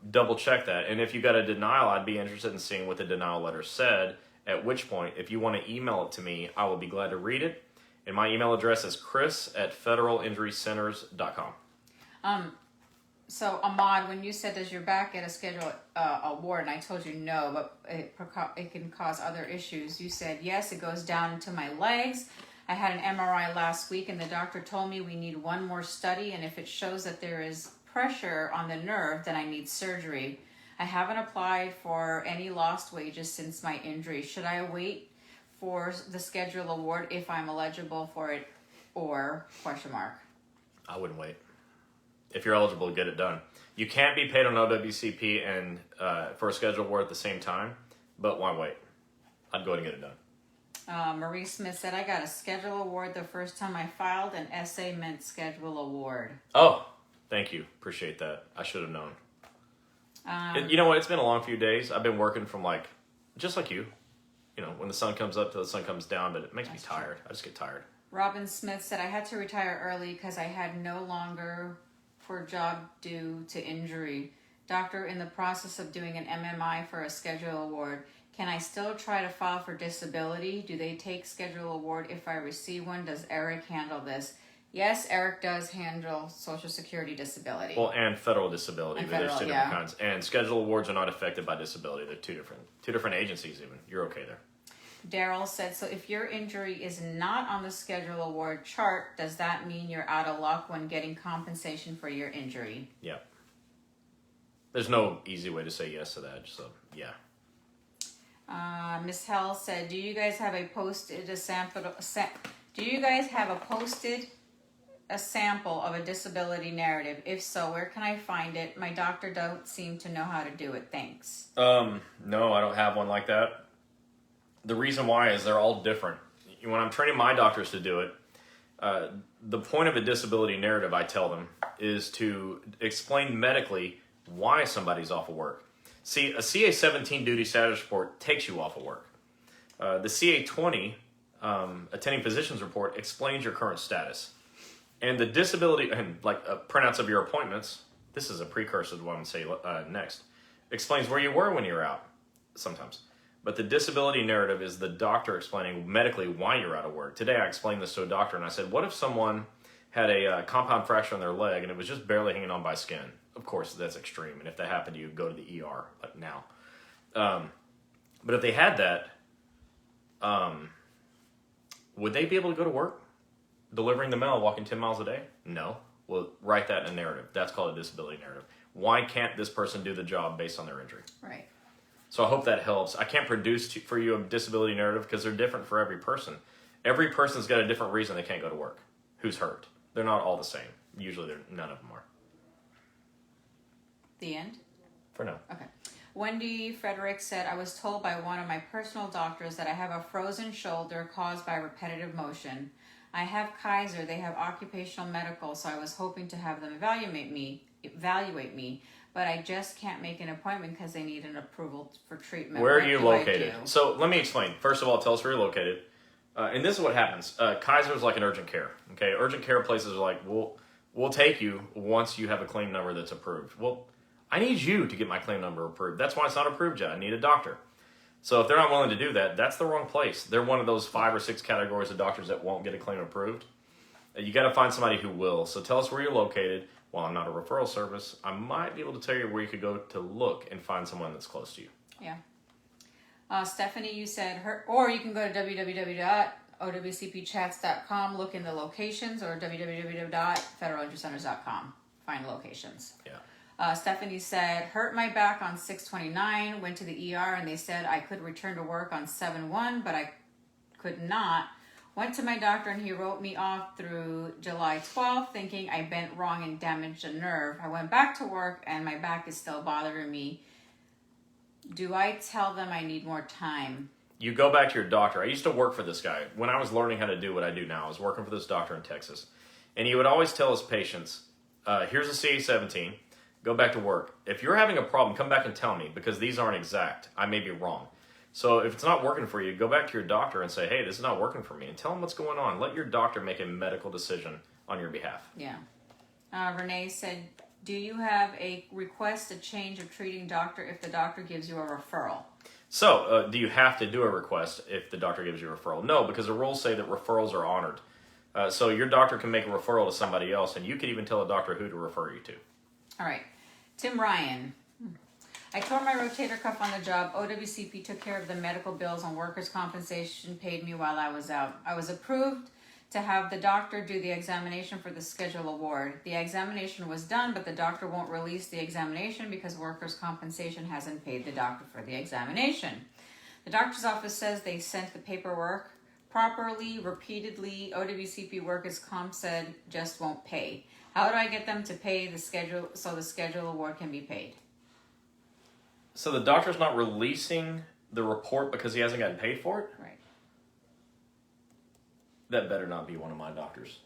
Double check that. And if you got a denial, I'd be interested in seeing what the denial letter said, at which point, if you want to email it to me, I will be glad to read it. And my email address is chris@federalinjurycenters.com. So Ahmad, when you said, does your back get a schedule award, and I told you no, but it can cause other issues, you said yes, it goes down to my legs. I had an MRI last week and the doctor told me we need one more study, and if it shows that there is pressure on the nerve, then I need surgery. I haven't applied for any lost wages since my injury. Should I wait for the schedule award if I'm eligible for it, or ? I wouldn't wait. If you're eligible to get it done. You can't be paid on OWCP and for a schedule award at the same time, but why wait? I'd go ahead and get it done. Marie Smith said, I got a schedule award the first time I filed, and SA meant schedule award. Oh, thank you. Appreciate that. I should have known. You know what? It's been a long few days. I've been working from just like you. You know, when the sun comes up till the sun comes down, but it makes me tired. I just get tired. Robin Smith said, I had to retire early because I had no longer for job due to injury. Doctor in the process of doing an MMI for a schedule award. Can I still try to file for disability? Do they take schedule award if I receive one? Does Eric handle this? Yes, Eric does handle Social Security disability. Well, and federal disability. There's two different kinds. And schedule awards are not affected by disability. They're two different agencies even. You're okay there. Daryl said, so if your injury is not on the schedule award chart, does that mean you're out of luck when getting compensation for your injury? Yeah. There's no easy way to say yes to that, so yeah. Miss Hell said, do you guys have a sample of a disability narrative? If so, where can I find it? My doctor don't seem to know how to do it. Thanks. No, I don't have one like that. The reason why is they're all different. When I'm training my doctors to do it, The point of a disability narrative, I tell them, is to explain medically why somebody's off of work. See, a CA-17 duty status report takes you off of work. The CA-20 attending physician's report explains your current status. And the disability, and like printouts of your appointments, this is a precursor to what I'm going to say next, explains where you were when you were out, sometimes. But the disability narrative is the doctor explaining medically why you're out of work. Today I explained this to a doctor and I said, what if someone had a compound fracture on their leg and it was just barely hanging on by skin? Of course, that's extreme. And if that happened to you, go to the ER like now. But if they had that, would they be able to go to work? Delivering the mail, walking 10 miles a day? No. Well, write that in a narrative. That's called a disability narrative. Why can't this person do the job based on their injury? Right. So I hope that helps. I can't produce for you a disability narrative because they're different for every person. Every person's got a different reason they can't go to work. Who's hurt? They're not all the same. Usually none of them are. The end? For now. Okay. Wendy Frederick said, I was told by one of my personal doctors that I have a frozen shoulder caused by repetitive motion. I have Kaiser. They have occupational medical, so I was hoping to have them evaluate me, but I just can't make an appointment because they need an approval for treatment. Where are you located? So let me explain. First of all, tell us where you're located. And this is what happens. Kaiser is like an urgent care. Okay, urgent care places are like, we'll take you once you have a claim number that's approved. Well, I need you to get my claim number approved. That's why it's not approved yet. I need a doctor. So if they're not willing to do that, that's the wrong place. They're one of those 5 or 6 categories of doctors that won't get a claim approved. You got to find somebody who will. So tell us where you're located. While I'm not a referral service, I might be able to tell you where you could go to look and find someone that's close to you. Yeah. Stephanie, you said or you can go to www.owcpchats.com, look in the locations, or www.federalinjurycenters.com, find locations. Yeah. Stephanie said, hurt my back on 6/29, went to the ER and they said I could return to work on 7/1, but I could not. Went to my doctor and he wrote me off through July 12th, thinking I bent wrong and damaged a nerve. I went back to work and my back is still bothering me. Do I tell them I need more time? You go back to your doctor. I used to work for this guy. When I was learning how to do what I do now, I was working for this doctor in Texas. And he would always tell his patients, here's a CA-17, go back to work. If you're having a problem, come back and tell me, because these aren't exact. I may be wrong. So if it's not working for you, go back to your doctor and say, hey, this is not working for me, and tell them what's going on. Let your doctor make a medical decision on your behalf. Yeah. Renee said, do you have a request, a change of treating doctor if the doctor gives you a referral? So do you have to do a request if the doctor gives you a referral? No, because the rules say that referrals are honored. So your doctor can make a referral to somebody else, and you can even tell a doctor who to refer you to. All right. Tim Ryan. I tore my rotator cuff on the job. OWCP took care of the medical bills and workers' compensation paid me while I was out. I was approved to have the doctor do the examination for the schedule award. The examination was done, but the doctor won't release the examination because workers' compensation hasn't paid the doctor for the examination. The doctor's office says they sent the paperwork properly, repeatedly. OWCP workers' comp said just won't pay. How do I get them to pay the schedule so the schedule award can be paid? So the doctor's not releasing the report because he hasn't gotten paid for it? Right. That better not be one of my doctors.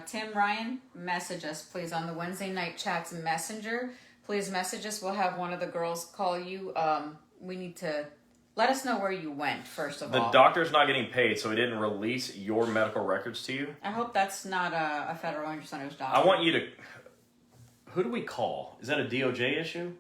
Tim Ryan, message us, please, on the Wednesday Night Chats Messenger. Please message us. We'll have one of the girls call you. We need to let us know where you went, first of all. The doctor's not getting paid, so he didn't release your medical records to you? I hope that's not a Federal Injury Center's doctor. I want you to... Who do we call? Is that a DOJ issue?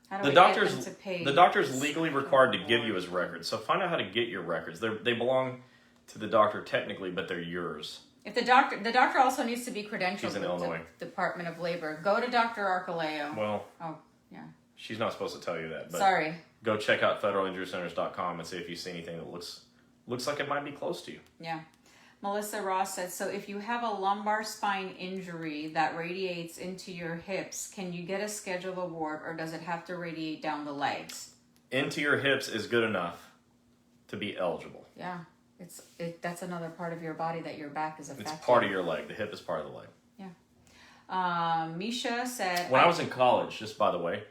How do The we doctor's get them to pay? the doctor's legally required to give you his records, so find out how to get your records. They belong to the doctor technically, but they're yours. If the doctor also needs to be credentialed She's in with Illinois. the Department of Labor. Go to Dr. Archuleo. Well, oh yeah. She's not supposed to tell you that. But sorry. Go check out federalinjurycenters.com and see if you see anything that looks like it might be close to you. Yeah. Melissa Ross said, so if you have a lumbar spine injury that radiates into your hips, can you get a schedule award or does it have to radiate down the legs? Into your hips is good enough to be eligible. Yeah. That's another part of your body that your back is affected. It's part of your leg. The hip is part of the leg. Yeah. Misha said... When I was in college, just by the way,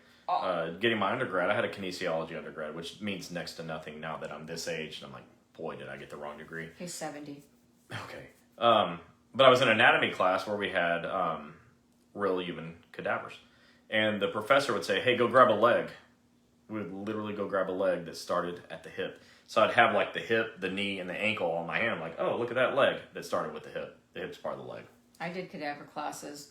getting my undergrad, I had a kinesiology undergrad, which means next to nothing now that I'm this age. And I'm like, boy, did I get the wrong degree. He's 70. Okay. But I was in anatomy class where we had real human cadavers. And the professor would say, hey, go grab a leg. We would literally go grab a leg that started at the hip. So I'd have like the hip, the knee, and the ankle on my hand. I'm like, oh, look at that leg that started with the hip. The hip's part of the leg. I did cadaver classes.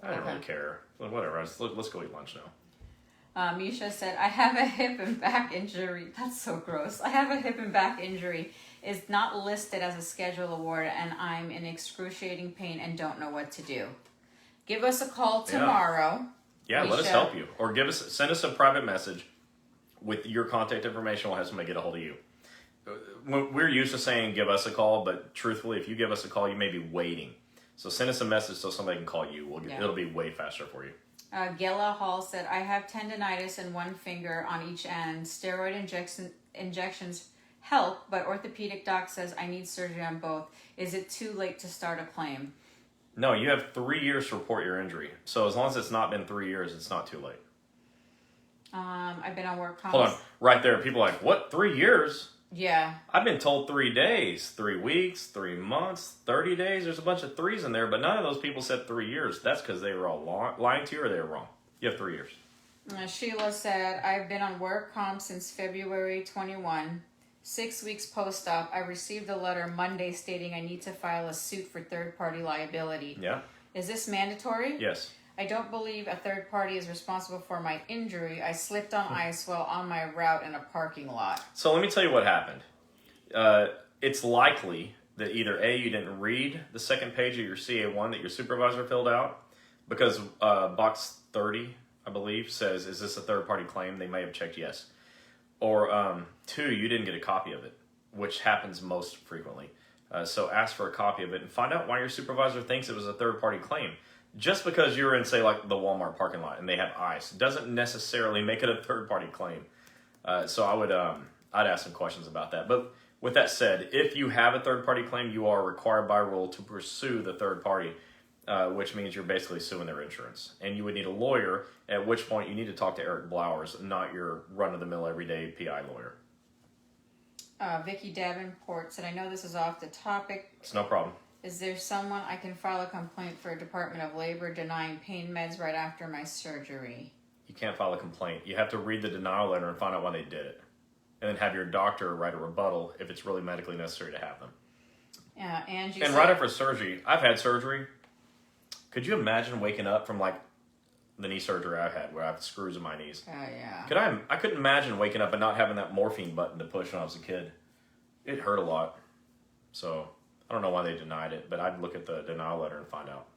I didn't really care. Like, whatever. Let's go eat lunch now. Misha said, I have a hip and back injury. That's so gross. I have a hip and back injury. It's not listed as a schedule award, and I'm in excruciating pain and don't know what to do. Give us a call tomorrow. Yeah, let us help you. Or send us a private message with your contact information. We'll have somebody get a hold of you. We're used to saying give us a call, but truthfully, if you give us a call, you may be waiting. So send us a message so somebody can call you. It'll be way faster for you. Gela Hall said, I have tendonitis in one finger on each end. Steroid injections help, but orthopedic doc says I need surgery on both. Is it too late to start a claim? No, you have 3 years to report your injury. So as long as it's not been 3 years, it's not too late. I've been on work comp. Hold on. Right there. People are like, what? 3 years? Yeah. I've been told 3 days, 3 weeks, 3 months, 30 days. There's a bunch of threes in there, but none of those people said 3 years. That's because they were all lying to you or they were wrong. You have 3 years. Sheila said, I've been on work comp since February 21. 6 weeks post-op, I received a letter Monday stating I need to file a suit for third-party liability. Yeah. Is this mandatory? Yes. I don't believe a third party is responsible for my injury. I slipped on ice while on my route in a parking lot. So let me tell you what happened. It's likely that either A, you didn't read the second page of your CA1 that your supervisor filled out, because box 30, I believe, says, is this a third-party claim? They may have checked yes. Or 2, you didn't get a copy of it, which happens most frequently. So ask for a copy of it and find out why your supervisor thinks it was a third-party claim. Just because you're in, say, like the Walmart parking lot and they have ice doesn't necessarily make it a third-party claim. So I'd ask some questions about that. But with that said, if you have a third-party claim, you are required by rule to pursue the third party, which means you're basically suing their insurance. And you would need a lawyer, at which point you need to talk to Eric Blowers, not your run-of-the-mill everyday PI lawyer. Vicky Davenport said, I know this is off the topic. It's no problem. Is there someone I can file a complaint for Department of Labor denying pain meds right after my surgery? You can't file a complaint. You have to read the denial letter and find out why they did it. And then have your doctor write a rebuttal if it's really medically necessary to have them. Yeah, Angie And right after surgery, I've had surgery. Could you imagine waking up from like the knee surgery I had where I have screws in my knees? Oh, yeah. I couldn't imagine waking up and not having that morphine button to push when I was a kid. It hurt a lot. So I don't know why they denied it, but I'd look at the denial letter and find out.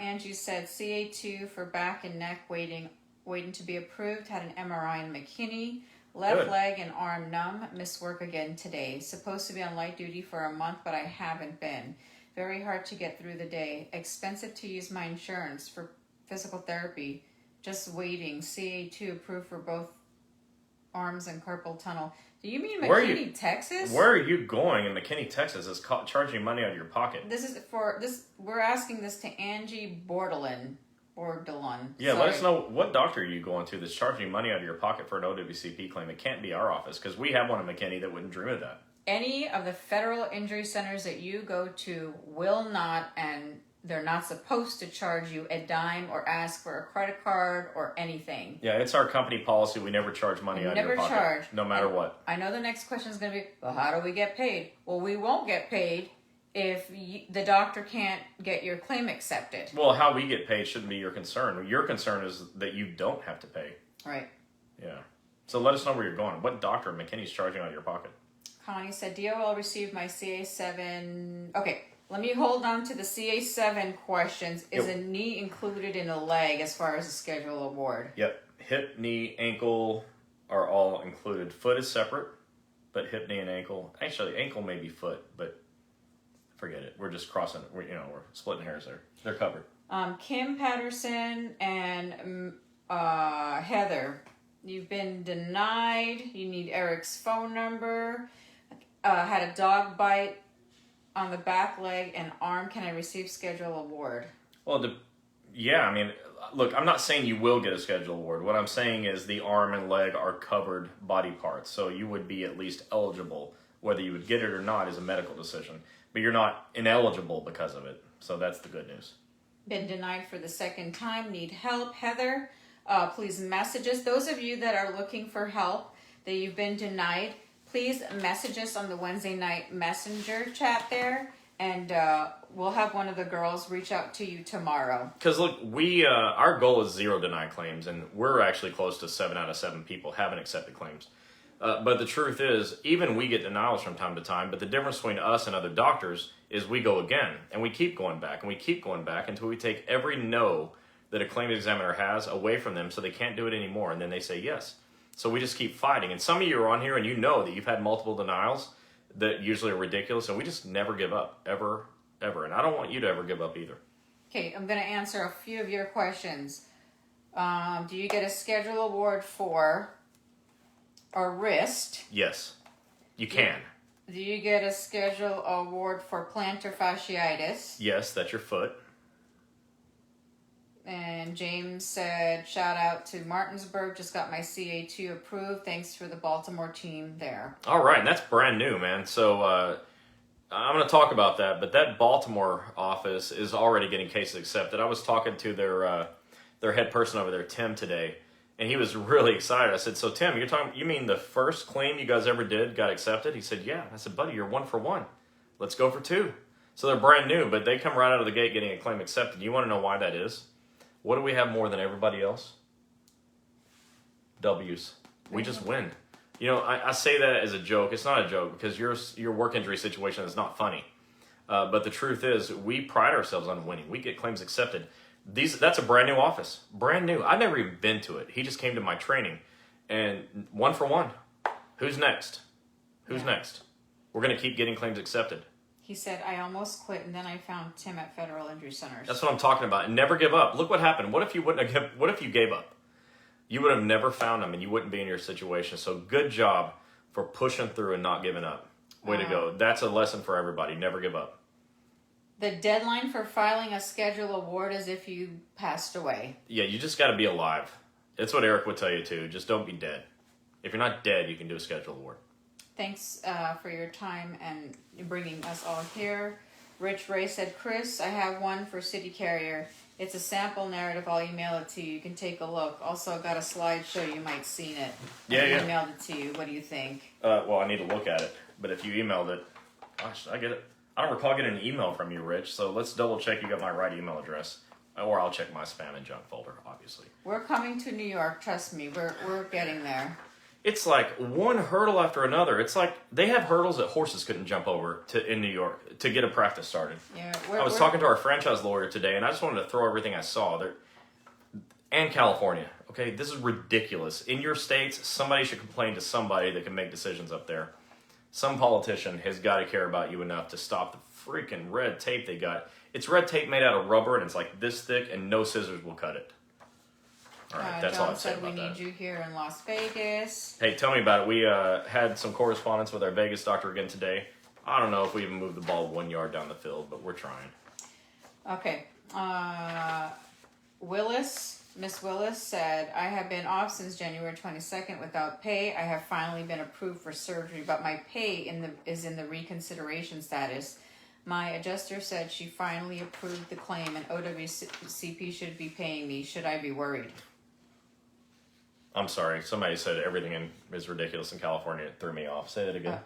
Angie said CA2 for back and neck waiting to be approved. Had an MRI in McKinney. Left Good. leg and arm numb. Missed work again today. Supposed to be on light duty for a month, but I haven't been. Very hard to get through the day. Expensive to use my insurance for physical therapy. Just waiting. CA2 approved for both arms and carpal tunnel. Do you mean McKinney, Texas? Where are you going in McKinney, Texas? Is charging money out of your pocket? This is for this. We're asking this to Angie Bordelon. Yeah, let us know what doctor are you going to that's charging money out of your pocket for an OWCP claim. It can't be our office because we have one in McKinney that wouldn't dream of that. Any of the federal injury centers that you go to will not, and they're not supposed to charge you a dime or ask for a credit card or anything. Yeah, it's our company policy. We never charge money out of your pocket. Never charge. No matter what. I know the next question is going to be, well, how do we get paid? Well, we won't get paid if the doctor can't get your claim accepted. Well, how we get paid shouldn't be your concern. Your concern is that you don't have to pay. Right. Yeah. So let us know where you're going. What doctor McKinney's charging out of your pocket? Connie said, DOL received my CA7. Okay, let me hold on to the CA7 questions. Is a knee included in a leg as far as a schedule award? Yep. Hip, knee, ankle are all included. Foot is separate, but hip, knee, and ankle. Actually, ankle may be foot, but forget it. We're just crossing. We're splitting hairs there. They're covered. Kim Patterson and Heather, you've been denied. You need Eric's phone number. Had a dog bite on the back leg and arm. Can I receive schedule award? Well, yeah. I mean, look, I'm not saying you will get a schedule award. What I'm saying is the arm and leg are covered body parts, so you would be at least eligible. Whether you would get it or not is a medical decision. but you're not ineligible because of it. So that's the good news. Been denied for the second time, need help. Heather, please message us. Those of you that are looking for help, that you've been denied, please message us on the Wednesday night messenger chat there, and we'll have one of the girls reach out to you tomorrow. Because look, we our goal is 0 denied claims, and we're actually close to 7 out of 7 people haven't accepted claims. But the truth is, even we get denials from time to time, but the difference between us and other doctors is we go again, and we keep going back, and we keep going back until we take every no that a claims examiner has away from them so they can't do it anymore, and then they say yes. So we just keep fighting. And some of you are on here and you know that you've had multiple denials that usually are ridiculous, and we just never give up, ever, ever. And I don't want you to ever give up either. Okay, I'm going to answer a few of your questions. Do you get a schedule award for a wrist? Yes, you can. Do you get a schedule award for plantar fasciitis? Yes, that's your foot. And James said, shout out to Martinsburg, just got my CA2 approved. Thanks for the Baltimore team there. All right, and that's brand new, man. So I'm going to talk about that, but that Baltimore office is already getting cases accepted. I was talking to their head person over there, Tim, today, and he was really excited. I said, so Tim, you mean the first claim you guys ever did got accepted? He said, yeah. I said, buddy, you're 1 for 1. Let's go for 2. So they're brand new, but they come right out of the gate getting a claim accepted. You want to know why that is? What do we have more than everybody else? W's. We just win. You know, I say that as a joke. It's not a joke because your work injury situation is not funny. But the truth is, we pride ourselves on winning. We get claims accepted. That's a brand new office. Brand new. I've never even been to it. He just came to my training. And 1 for 1. Who's next? Who's next? We're going to keep getting claims accepted. He said, I almost quit, and then I found Tim at Federal Injury Centers. That's what I'm talking about. And never give up. Look what happened. What if you gave up? You would have never found him, and you wouldn't be in your situation. So good job for pushing through and not giving up. Way to go. That's a lesson for everybody. Never give up. The deadline for filing a schedule award is if you passed away. Yeah, you just got to be alive. That's what Eric would tell you, too. Just don't be dead. If you're not dead, you can do a schedule award. Thanks for your time and bringing us all here. Rich Ray said, Chris, I have one for City Carrier. It's a sample narrative. I'll email it to you. You can take a look. Also, I've got a slideshow. You might have seen it. Yeah. Emailed it to you. What do you think? Well, I need to look at it. But if you emailed it, gosh, I get it. I don't recall getting an email from you, Rich. So let's double check you got my right email address. Or I'll check my spam and junk folder, obviously. We're coming to New York. Trust me. We're getting there. It's like one hurdle after another. It's like they have hurdles that horses couldn't jump over in New York to get a practice started. Yeah, I was talking to our franchise lawyer today, and I just wanted to throw everything I saw there. And California, okay? This is ridiculous. In your states, somebody should complain to somebody that can make decisions up there. Some politician has got to care about you enough to stop the freaking red tape they got. It's red tape made out of rubber, and it's like this thick, and no scissors will cut it. All right, that's all John I'd say said about we that. need you here in Las Vegas. Hey, tell me about it. We had some correspondence with our Vegas doctor again today. I don't know if we even moved the ball 1 yard down the field, but we're trying. Okay. Miss Willis said, I have been off since January 22nd without pay. I have finally been approved for surgery, but my pay is in the reconsideration status. My adjuster said she finally approved the claim and OWCP should be paying me. Should I be worried? I'm sorry. Somebody said everything is ridiculous in California. It threw me off. Say that again.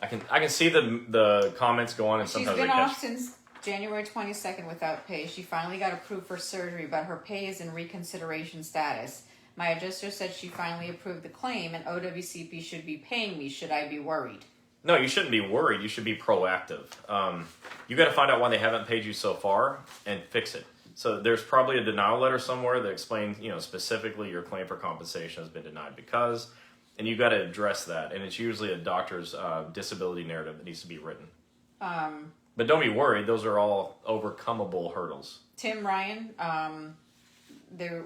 I can see the comments go on, and She's sometimes been off since January 22nd without pay. She finally got approved for surgery, but her pay is in reconsideration status. My adjuster said she finally approved the claim, and OWCP should be paying me. Should I be worried? No, you shouldn't be worried. You should be proactive. You got to find out why they haven't paid you so far and fix it. So there's probably a denial letter somewhere that explains, specifically your claim for compensation has been denied because, and you got to address that. And it's usually a doctor's disability narrative that needs to be written. But don't be worried; those are all overcomable hurdles. Tim Ryan,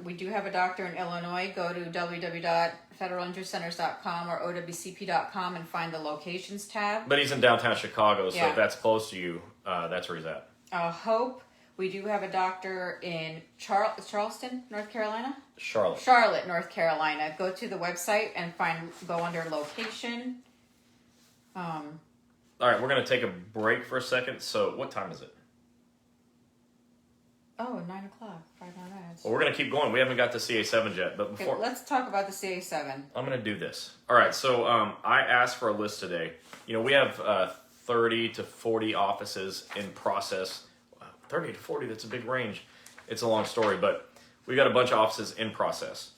we do have a doctor in Illinois. Go to www.federalinjurycenters.com or owcp.com and find the locations tab. But he's in downtown Chicago, so if that's close to you, that's where he's at. Hope. We do have a doctor in Charleston, North Carolina? Charlotte, North Carolina. Go to the website and go under location. All right, we're going to take a break for a second. So what time is it? Oh, 9 o'clock. 5 more minutes. Well, we're going to keep going. We haven't got to CA7 yet. But before, let's talk about the CA7. I'm going to do this. All right, so I asked for a list today. You know, we have 30 to 40 offices in process. 30 to 40, that's a big range. It's a long story, but we got a bunch of offices in process.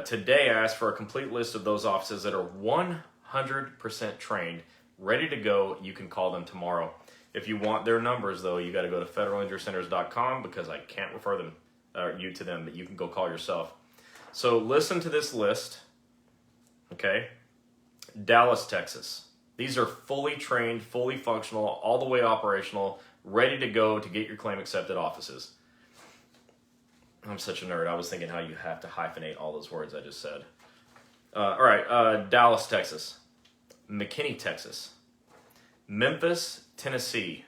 Today, I asked for a complete list of those offices that are 100% trained, ready to go. You can call them tomorrow. If you want their numbers, though, you got to go to federalinjurycenters.com because I can't refer them you to them, but you can go call yourself. So listen to this list, okay? Dallas, Texas. These are fully trained, fully functional, all the way operational, ready to go to get your claim accepted offices. I'm such a nerd. I was thinking how you have to hyphenate all those words I just said. All right, Dallas, Texas. McKinney, Texas. Memphis, Tennessee.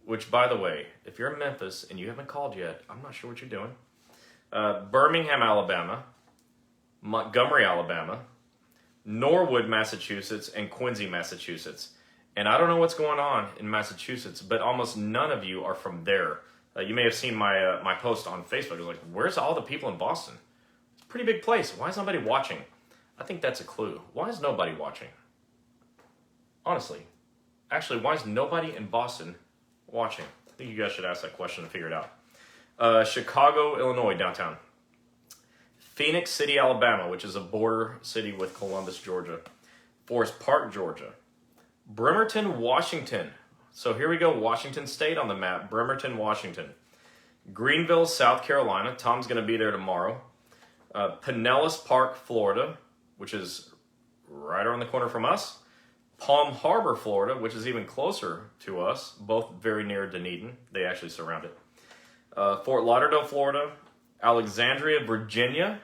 Which, by the way, if you're in Memphis and you haven't called yet, I'm not sure what you're doing. Birmingham, Alabama. Montgomery, Alabama. Norwood, Massachusetts, and Quincy, Massachusetts. And I don't know what's going on in Massachusetts, but almost none of you are from there. You may have seen my post on Facebook. It was like, where's all the people in Boston? It's a pretty big place. Why is nobody watching? I think that's a clue. Why is nobody watching? Honestly. Actually, why is nobody in Boston watching? I think you guys should ask that question and figure it out. Chicago, Illinois, downtown. Phoenix City, Alabama, which is a border city with Columbus, Georgia. Forest Park, Georgia. Bremerton, Washington. So here we go, Washington State on the map. Bremerton, Washington. Greenville, South Carolina. Tom's going to be there tomorrow. Pinellas Park, Florida, which is right around the corner from us. Palm Harbor, Florida, which is even closer to us. Both very near Dunedin. They actually surround it. Fort Lauderdale, Florida. Alexandria, Virginia,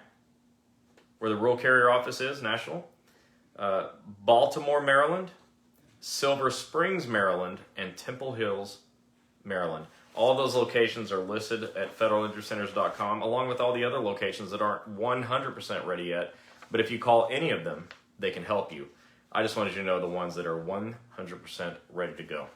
where the rural carrier office is, national. Baltimore, Maryland. Silver Springs, Maryland, and Temple Hills, Maryland. All of those locations are listed at federalinjurycenters.com, along with all the other locations that aren't 100% ready yet. But if you call any of them, they can help you. I just wanted you to know the ones that are 100% ready to go.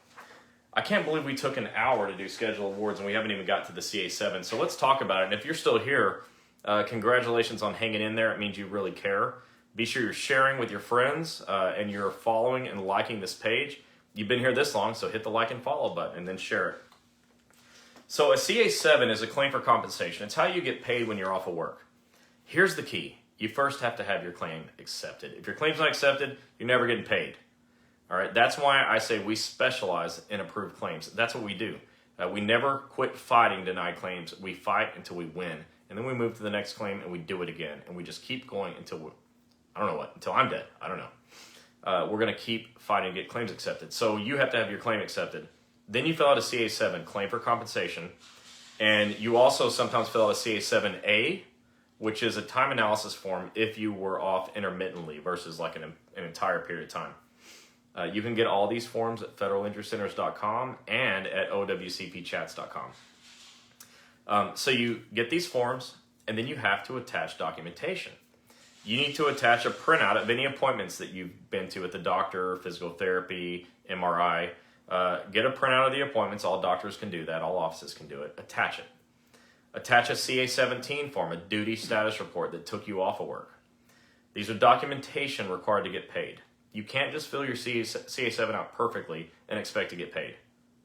I can't believe we took an hour to do schedule awards and we haven't even got to the CA7. So let's talk about it. And if you're still here, congratulations on hanging in there. It means you really care. Be sure you're sharing with your friends and you're following and liking this page. You've been here this long, so hit the like and follow button and then share it. So a CA7 is a claim for compensation. It's how you get paid when you're off of work. Here's the key. You first have to have your claim accepted. If your claim's not accepted, you're never getting paid. All right, that's why I say we specialize in approved claims. That's what we do. We never quit fighting denied claims. We fight until we win. And then we move to the next claim and we do it again. And we just keep going until until I'm dead. I don't know. We're going to keep fighting to get claims accepted. So you have to have your claim accepted. Then you fill out a CA7, claim for compensation. And you also sometimes fill out a CA7A, which is a time analysis form if you were off intermittently versus like an entire period of time. You can get all these forms at federalinjurycenters.com and at OWCPchats.com. So you get these forms, and then you have to attach documentation. You need to attach a printout of any appointments that you've been to at the doctor, physical therapy, MRI. Get a printout of the appointments. All doctors can do that. All offices can do it. Attach it. Attach a CA17 form, a duty status report that took you off of work. These are documentation required to get paid. You can't just fill your CA7 out perfectly and expect to get paid.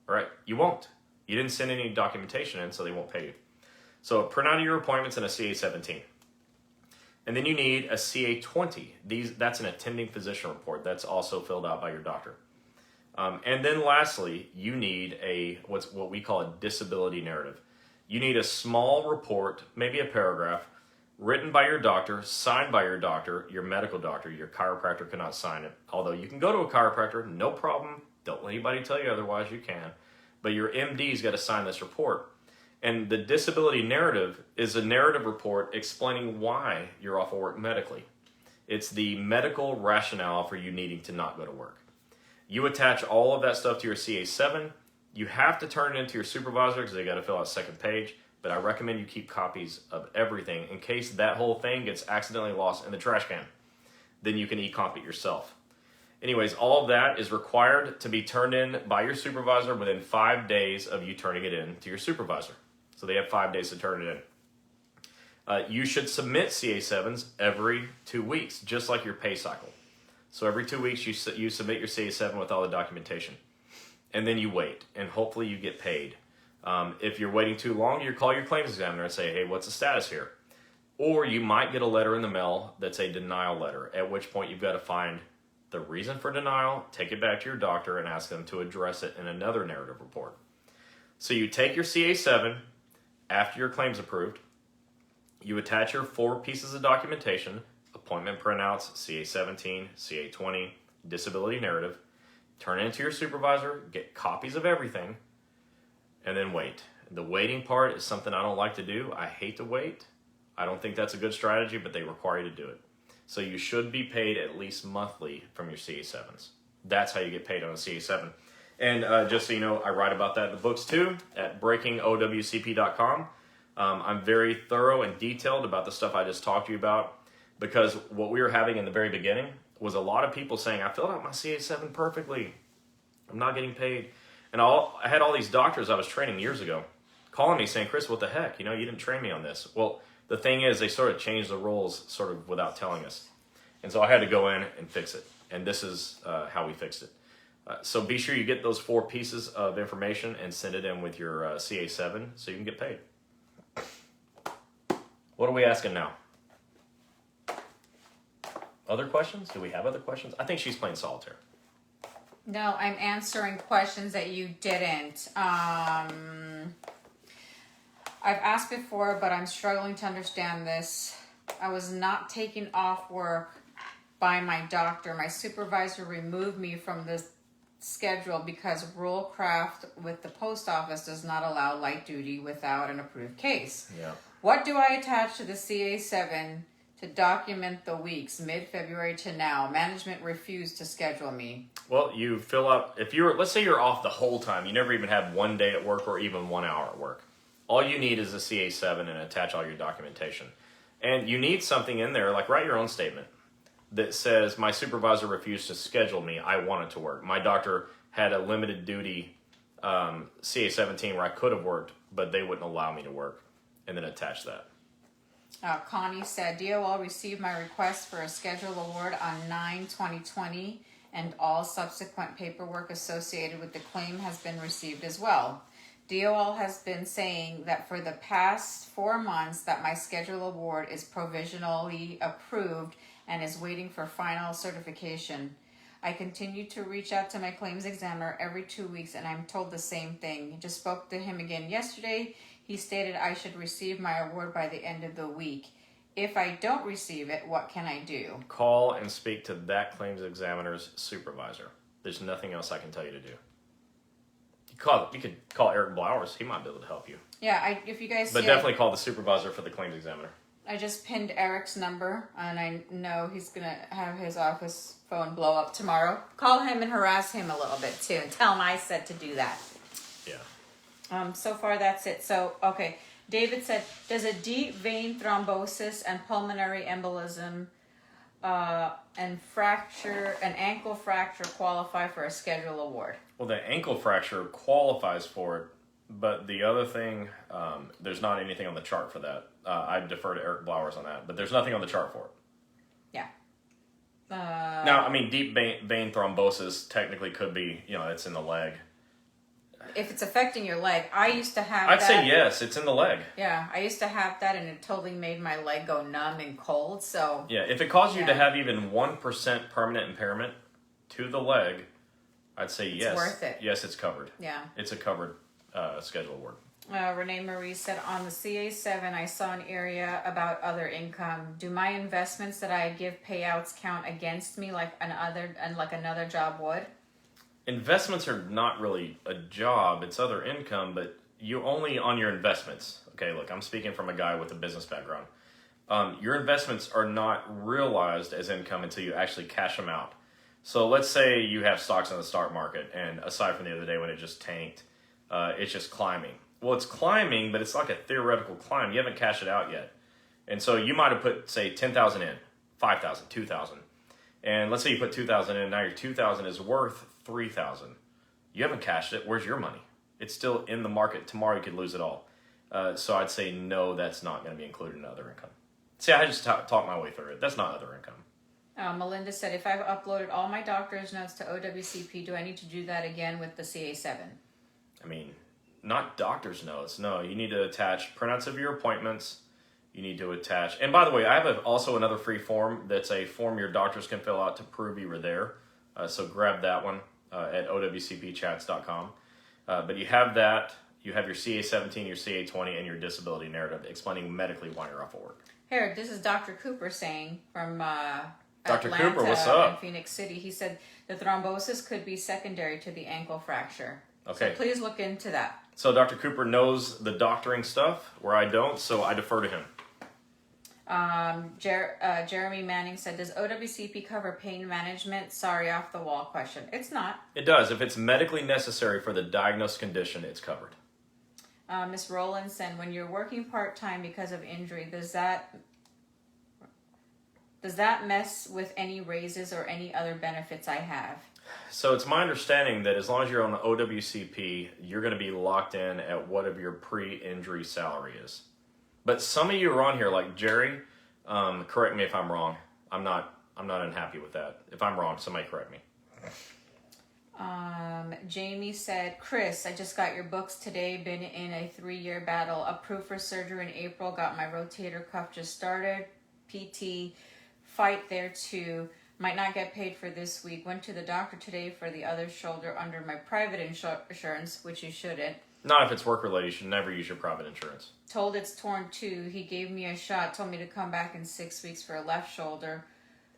All right? You won't. You didn't send any documentation in, so they won't pay you. So a printout of your appointments and a CA17. And then you need a CA20. That's an attending physician report. That's also filled out by your doctor. And then lastly, you need what we call a disability narrative. You need a small report, maybe a paragraph, written by your doctor, signed by your medical doctor. Your chiropractor cannot sign it. Although you can go to a chiropractor, no problem. Don't let anybody tell you otherwise, you can. But your MD's got to sign this report. And the disability narrative is a narrative report explaining why you're off of work medically. It's the medical rationale for you needing to not go to work. You attach all of that stuff to your CA7. You have to turn it into your supervisor because they got to fill out second page. But I recommend you keep copies of everything in case that whole thing gets accidentally lost in the trash can. Then you can e-comp it yourself. Anyways, all of that is required to be turned in by your supervisor within 5 days of you turning it in to your supervisor. So they have 5 days to turn it in. You should submit CA7s every 2 weeks, just like your pay cycle. So every 2 weeks you submit your CA7 with all the documentation. And then you wait, and hopefully you get paid. If you're waiting too long, you call your claims examiner and say, hey, what's the status here? Or you might get a letter in the mail that's a denial letter, at which point you've got to find the reason for denial, take it back to your doctor, and ask them to address it in another narrative report. So you take your CA7 after your claim's approved, you attach your 4 pieces of documentation, appointment printouts, CA17, CA20, disability narrative, turn it into your supervisor, get copies of everything, and then wait. The waiting part is something I don't like to do. I hate to wait. I don't think that's a good strategy, but they require you to do it. So you should be paid at least monthly from your CA7s. That's how you get paid on a CA7. And just so you know, I write about that in the books too at breakingowcp.com. I'm very thorough and detailed about the stuff I just talked to you about, because what we were having in the very beginning was a lot of people saying, I filled out my CA7 perfectly. I'm not getting paid. And I had all these doctors I was training years ago calling me saying, Chris, what the heck? You didn't train me on this. Well, the thing is, they sort of changed the rules sort of without telling us. And so I had to go in and fix it. And this is how we fixed it. So be sure you get those 4 pieces of information and send it in with your CA7 so you can get paid. What are we asking now? Other questions? Do we have other questions? I think she's playing solitaire. No, I'm answering questions that you didn't. I've asked before, but I'm struggling to understand this. I was not taken off work by my doctor. My supervisor removed me from the schedule because rule craft with the post office does not allow light duty without an approved case. Yeah. What do I attach to the CA7 to document the weeks mid-February to now? Management refused to schedule me. Well, you fill out, let's say you're off the whole time, you never even had 1 day at work or even 1 hour at work. All you need is a CA7 and attach all your documentation. And you need something in there, like write your own statement that says, my supervisor refused to schedule me, I wanted to work. My doctor had a limited duty CA17 where I could have worked, but they wouldn't allow me to work. And then attach that. Connie said, DOL received my request for a schedule award on 9/2020, and all subsequent paperwork associated with the claim has been received as well. DOL has been saying that for the past 4 months that my schedule award is provisionally approved and is waiting for final certification. I continue to reach out to my claims examiner every 2 weeks, and I'm told the same thing. Just spoke to him again yesterday. He stated I should receive my award by the end of the week. If I don't receive it, what can I do? Call and speak to that claims examiner's supervisor. There's nothing else I can tell you to do. You could call Eric Blowers. He might be able to help you. Yeah, if you guys But definitely call the supervisor for the claims examiner. I just pinned Eric's number, and I know he's going to have his office phone blow up tomorrow. Call him and harass him a little bit, too, and tell him I said to do that. Yeah. So far, that's it. So, okay. David said, does a deep vein thrombosis and pulmonary embolism and an ankle fracture qualify for a schedule award? Well, the ankle fracture qualifies for it, but the other thing, there's not anything on the chart for that. I defer to Eric Blowers on that, but there's nothing on the chart for it. Yeah. Now, deep vein thrombosis technically could be, it's in the leg. If it's affecting your leg, I used to have I'd that. say yes, it's in the leg. Yeah, I used to have that, and it totally made my leg go numb and cold, so... Yeah, if it caused you to have even 1% permanent impairment to the leg, I'd say yes. It's worth it. Yes, it's covered. Yeah. It's a covered schedule award. Renee Marie said, on the CA7, I saw an area about other income. Do my investments that I give payouts count against me like another job would? Investments are not really a job, it's other income, but you only on your investments. Okay, look, I'm speaking from a guy with a business background. Your investments are not realized as income until you actually cash them out. So let's say you have stocks in the stock market, and aside from the other day when it just tanked, it's just climbing. Well, it's climbing, but it's like a theoretical climb. You haven't cashed it out yet. And so you might have put, say, $10,000 in, $5,000, $2,000. And let's say you put $2,000 in, now your $2,000 is worth $3,000. You haven't cashed it. Where's your money? It's still in the market. Tomorrow you could lose it all. So I'd say no, that's not going to be included in other income. See, I just talked my way through it. That's not other income. Melinda said, if I've uploaded all my doctor's notes to OWCP, do I need to do that again with the CA7? I mean, not doctor's notes. No, you need to attach printouts of your appointments. You need to attach, and by the way, I have also another free form that's a form your doctors can fill out to prove you were there. So grab that one at OWCPchats.com. But you have that. You have your CA17, your CA20, and your disability narrative explaining medically why you're off of work. Here, this is Dr. Cooper saying from Dr. Atlanta Cooper, what's up? and Phoenix City. He said the thrombosis could be secondary to the ankle fracture. Okay. So please look into that. So Dr. Cooper knows the doctoring stuff where I don't, so I defer to him. Jeremy Manning said, does OWCP cover pain management? Sorry, off the wall question. It's not. It does. If it's medically necessary for the diagnosed condition, it's covered. Ms. Rowland said, when you're working part-time because of injury, does that mess with any raises or any other benefits I have? So it's my understanding that as long as you're on the OWCP, you're going to be locked in at whatever your pre-injury salary is. But some of you are on here, like Jerry. Correct me if I'm wrong. I'm not unhappy with that. If I'm wrong, somebody correct me. Jamie said, Chris, I just got your books today. Been in a 3-year battle. Approved for surgery in April. Got my rotator cuff just started. PT. Fight there too. Might not get paid for this week. Went to the doctor today for the other shoulder under my private insurance, which you shouldn't. Not if it's work-related. You should never use your private insurance. Told it's torn too. He gave me a shot. Told me to come back in 6 weeks for a left shoulder.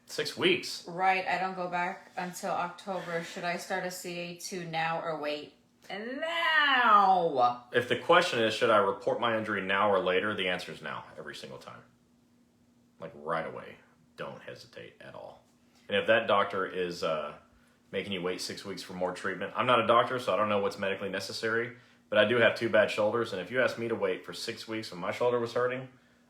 6 weeks? Right. I don't go back until October. Should I start a CA2 now or wait? Now! If the question is, should I report my injury now or later, the answer is now, every single time. Like right away. Don't hesitate at all. And if that doctor is making you wait 6 weeks for more treatment, I'm not a doctor, so I don't know what's medically necessary, but I do have 2 bad shoulders, and if you asked me to wait for 6 weeks when my shoulder was hurting,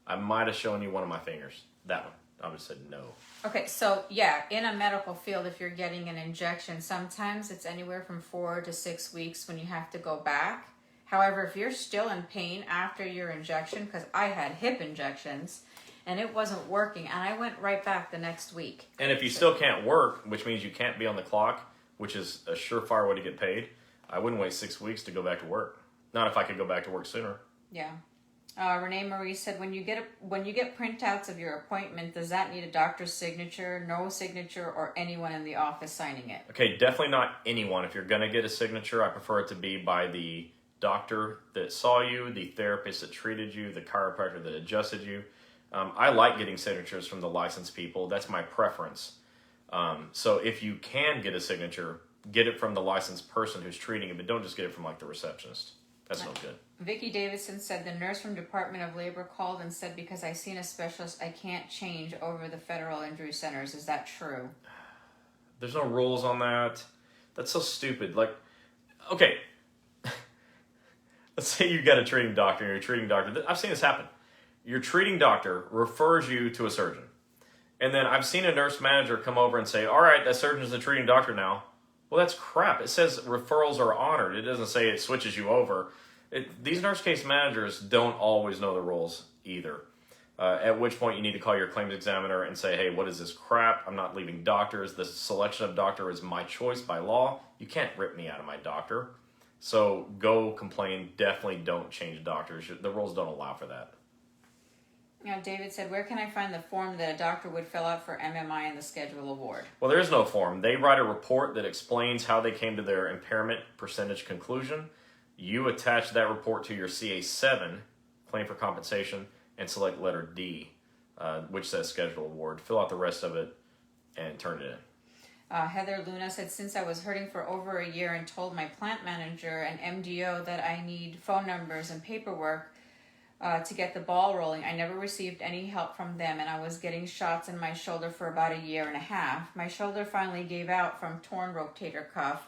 I might have shown you one of my fingers. That one. I would have said no. Okay, so yeah, in a medical field, if you're getting an injection, sometimes it's anywhere from 4 to 6 weeks when you have to go back. However, if you're still in pain after your injection, because I had hip injections, and it wasn't working, and I went right back the next week. And if you still can't work, which means you can't be on the clock, which is a surefire way to get paid, I wouldn't wait 6 weeks to go back to work. Not if I could go back to work sooner. Yeah. Renee Marie said, when you get printouts of your appointment, does that need a doctor's signature, no signature, or anyone in the office signing it? Okay, definitely not anyone. If you're going to get a signature, I prefer it to be by the doctor that saw you, the therapist that treated you, the chiropractor that adjusted you. I like getting signatures from the licensed people. That's my preference. So if you can get a signature, get it from the licensed person who's treating it, but don't just get it from like the receptionist. That's no good. Vicki Davidson said the nurse from Department of Labor called and said, because I seen a specialist, I can't change over the federal injury centers. Is that true? There's no rules on that. That's so stupid. Like, okay, let's say you got a treating doctor and you're a treating doctor. I've seen this happen. Your treating doctor refers you to a surgeon. And then I've seen a nurse manager come over and say, all right, that surgeon's the treating doctor now. Well, that's crap. It says referrals are honored. It doesn't say it switches you over. These nurse case managers don't always know the rules either. At which point you need to call your claims examiner and say, hey, what is this crap? I'm not leaving doctors. The selection of doctor is my choice by law. You can't rip me out of my doctor. So go complain. Definitely don't change doctors. The rules don't allow for that. Now, David said, where can I find the form that a doctor would fill out for MMI and the schedule award? Well, there is no form. They write a report that explains how they came to their impairment percentage conclusion. You attach that report to your CA7, claim for compensation, and select letter D, which says schedule award. Fill out the rest of it and turn it in. Heather Luna said, since I was hurting for over a year and told my plant manager and MDO that I need phone numbers and paperwork to get the ball rolling, I never received any help from them, and I was getting shots in my shoulder for about a year and a half. My shoulder finally gave out from torn rotator cuff,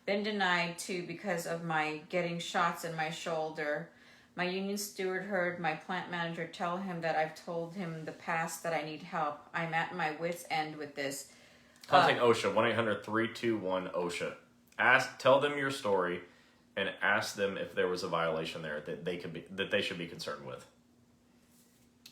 then denied too because of my getting shots in my shoulder. My union steward heard my plant manager tell him that I've told him in the past that I need help. I'm at my wit's end with this. Contact OSHA, 1-800-321-OSHA. Tell them your story and ask them if there was a violation there that they should be concerned with.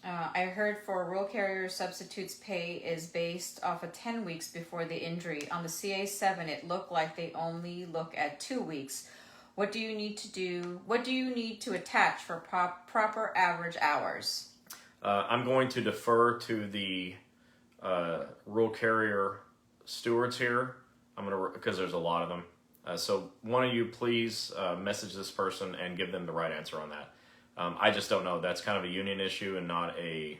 I heard for rural carrier substitutes pay is based off of 10 weeks before the injury. On the CA7, it looked like they only look at 2 weeks. What do you need to do? What do you need to attach for proper average hours? I'm going to defer to the rural carrier stewards here. Because there's a lot of them. So one of you please message this person and give them the right answer on that. I just don't know. That's kind of a union issue and not a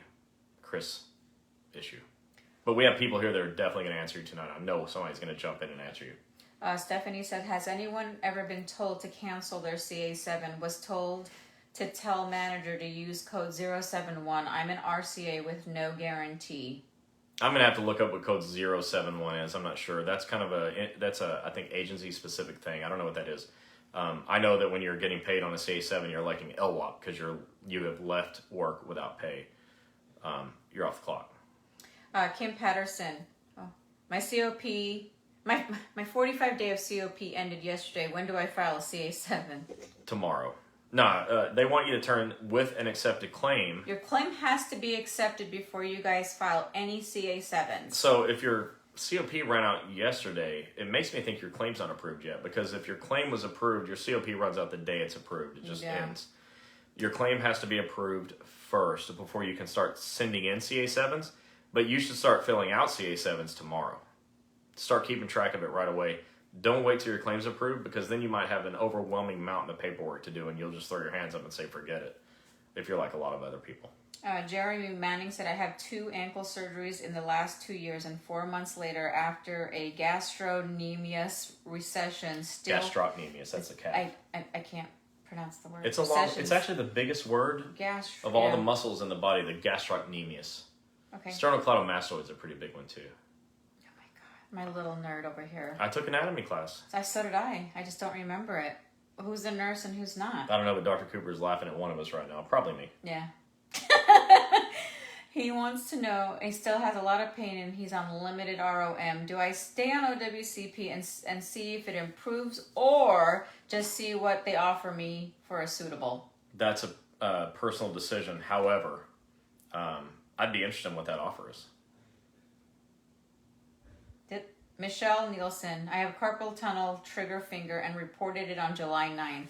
Chris issue. But we have people here that are definitely going to answer you tonight. I know somebody's going to jump in and answer you. Stephanie said, has anyone ever been told to cancel their CA7? Was told to tell manager to use code 071. I'm an RCA with no guarantee. I'm going to have to look up what code 071 is. I'm not sure. That's kind of I think, agency-specific thing. I don't know what that is. I know that when you're getting paid on a CA7, you're electing LWOP because you have left work without pay. You're off the clock. Kim Patterson. My COP, my 45-day of COP ended yesterday. When do I file a CA7? Tomorrow. No, they want you to turn with an accepted claim. Your claim has to be accepted before you guys file any CA7s. So if your COP ran out yesterday, it makes me think your claim's not approved yet. Because if your claim was approved, your COP runs out the day it's approved. It just ends. Your claim has to be approved first before you can start sending in CA7s. But you should start filling out CA7s tomorrow. Start keeping track of it right away. Don't wait till your claim's approved, because then you might have an overwhelming mountain of paperwork to do and you'll just throw your hands up and say forget it, if you're like a lot of other people. Jeremy Manning said, I have 2 ankle surgeries in the last 2 years, and 4 months later, after a gastrocnemius recession, still... Gastrocnemius, that's a cat. I can't pronounce the word. It's actually the biggest word of all the muscles in the body, the gastrocnemius. Okay. Sternocleidomastoid is a pretty big one too. My little nerd over here. I took anatomy class. So did I. I just don't remember it. Who's the nurse and who's not? I don't know, but Dr. Cooper is laughing at one of us right now. Probably me. Yeah. He wants to know, he still has a lot of pain and he's on limited ROM. Do I stay on OWCP and see if it improves, or just see what they offer me for a suitable? That's a personal decision. However, I'd be interested in what that offer is. Michelle Nielsen, I have carpal tunnel trigger finger and reported it on July 9th.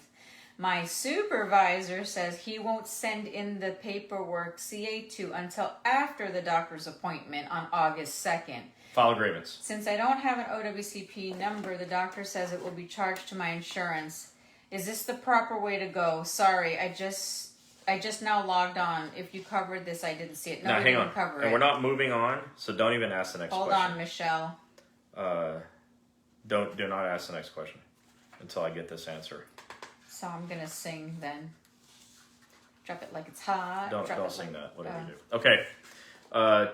My supervisor says he won't send in the paperwork CA2 until after the doctor's appointment on August 2nd. File a grievance. Since I don't have an OWCP number, the doctor says it will be charged to my insurance. Is this the proper way to go? Sorry, I just now logged on. If you covered this, I didn't see it. No, hang on. And we're not moving on, so don't even ask the next question. Hold on, Michelle. Do not ask the next question until I get this answer. So I'm gonna sing then. Drop it like it's hot. Don't sing that. Whatever you do. Okay.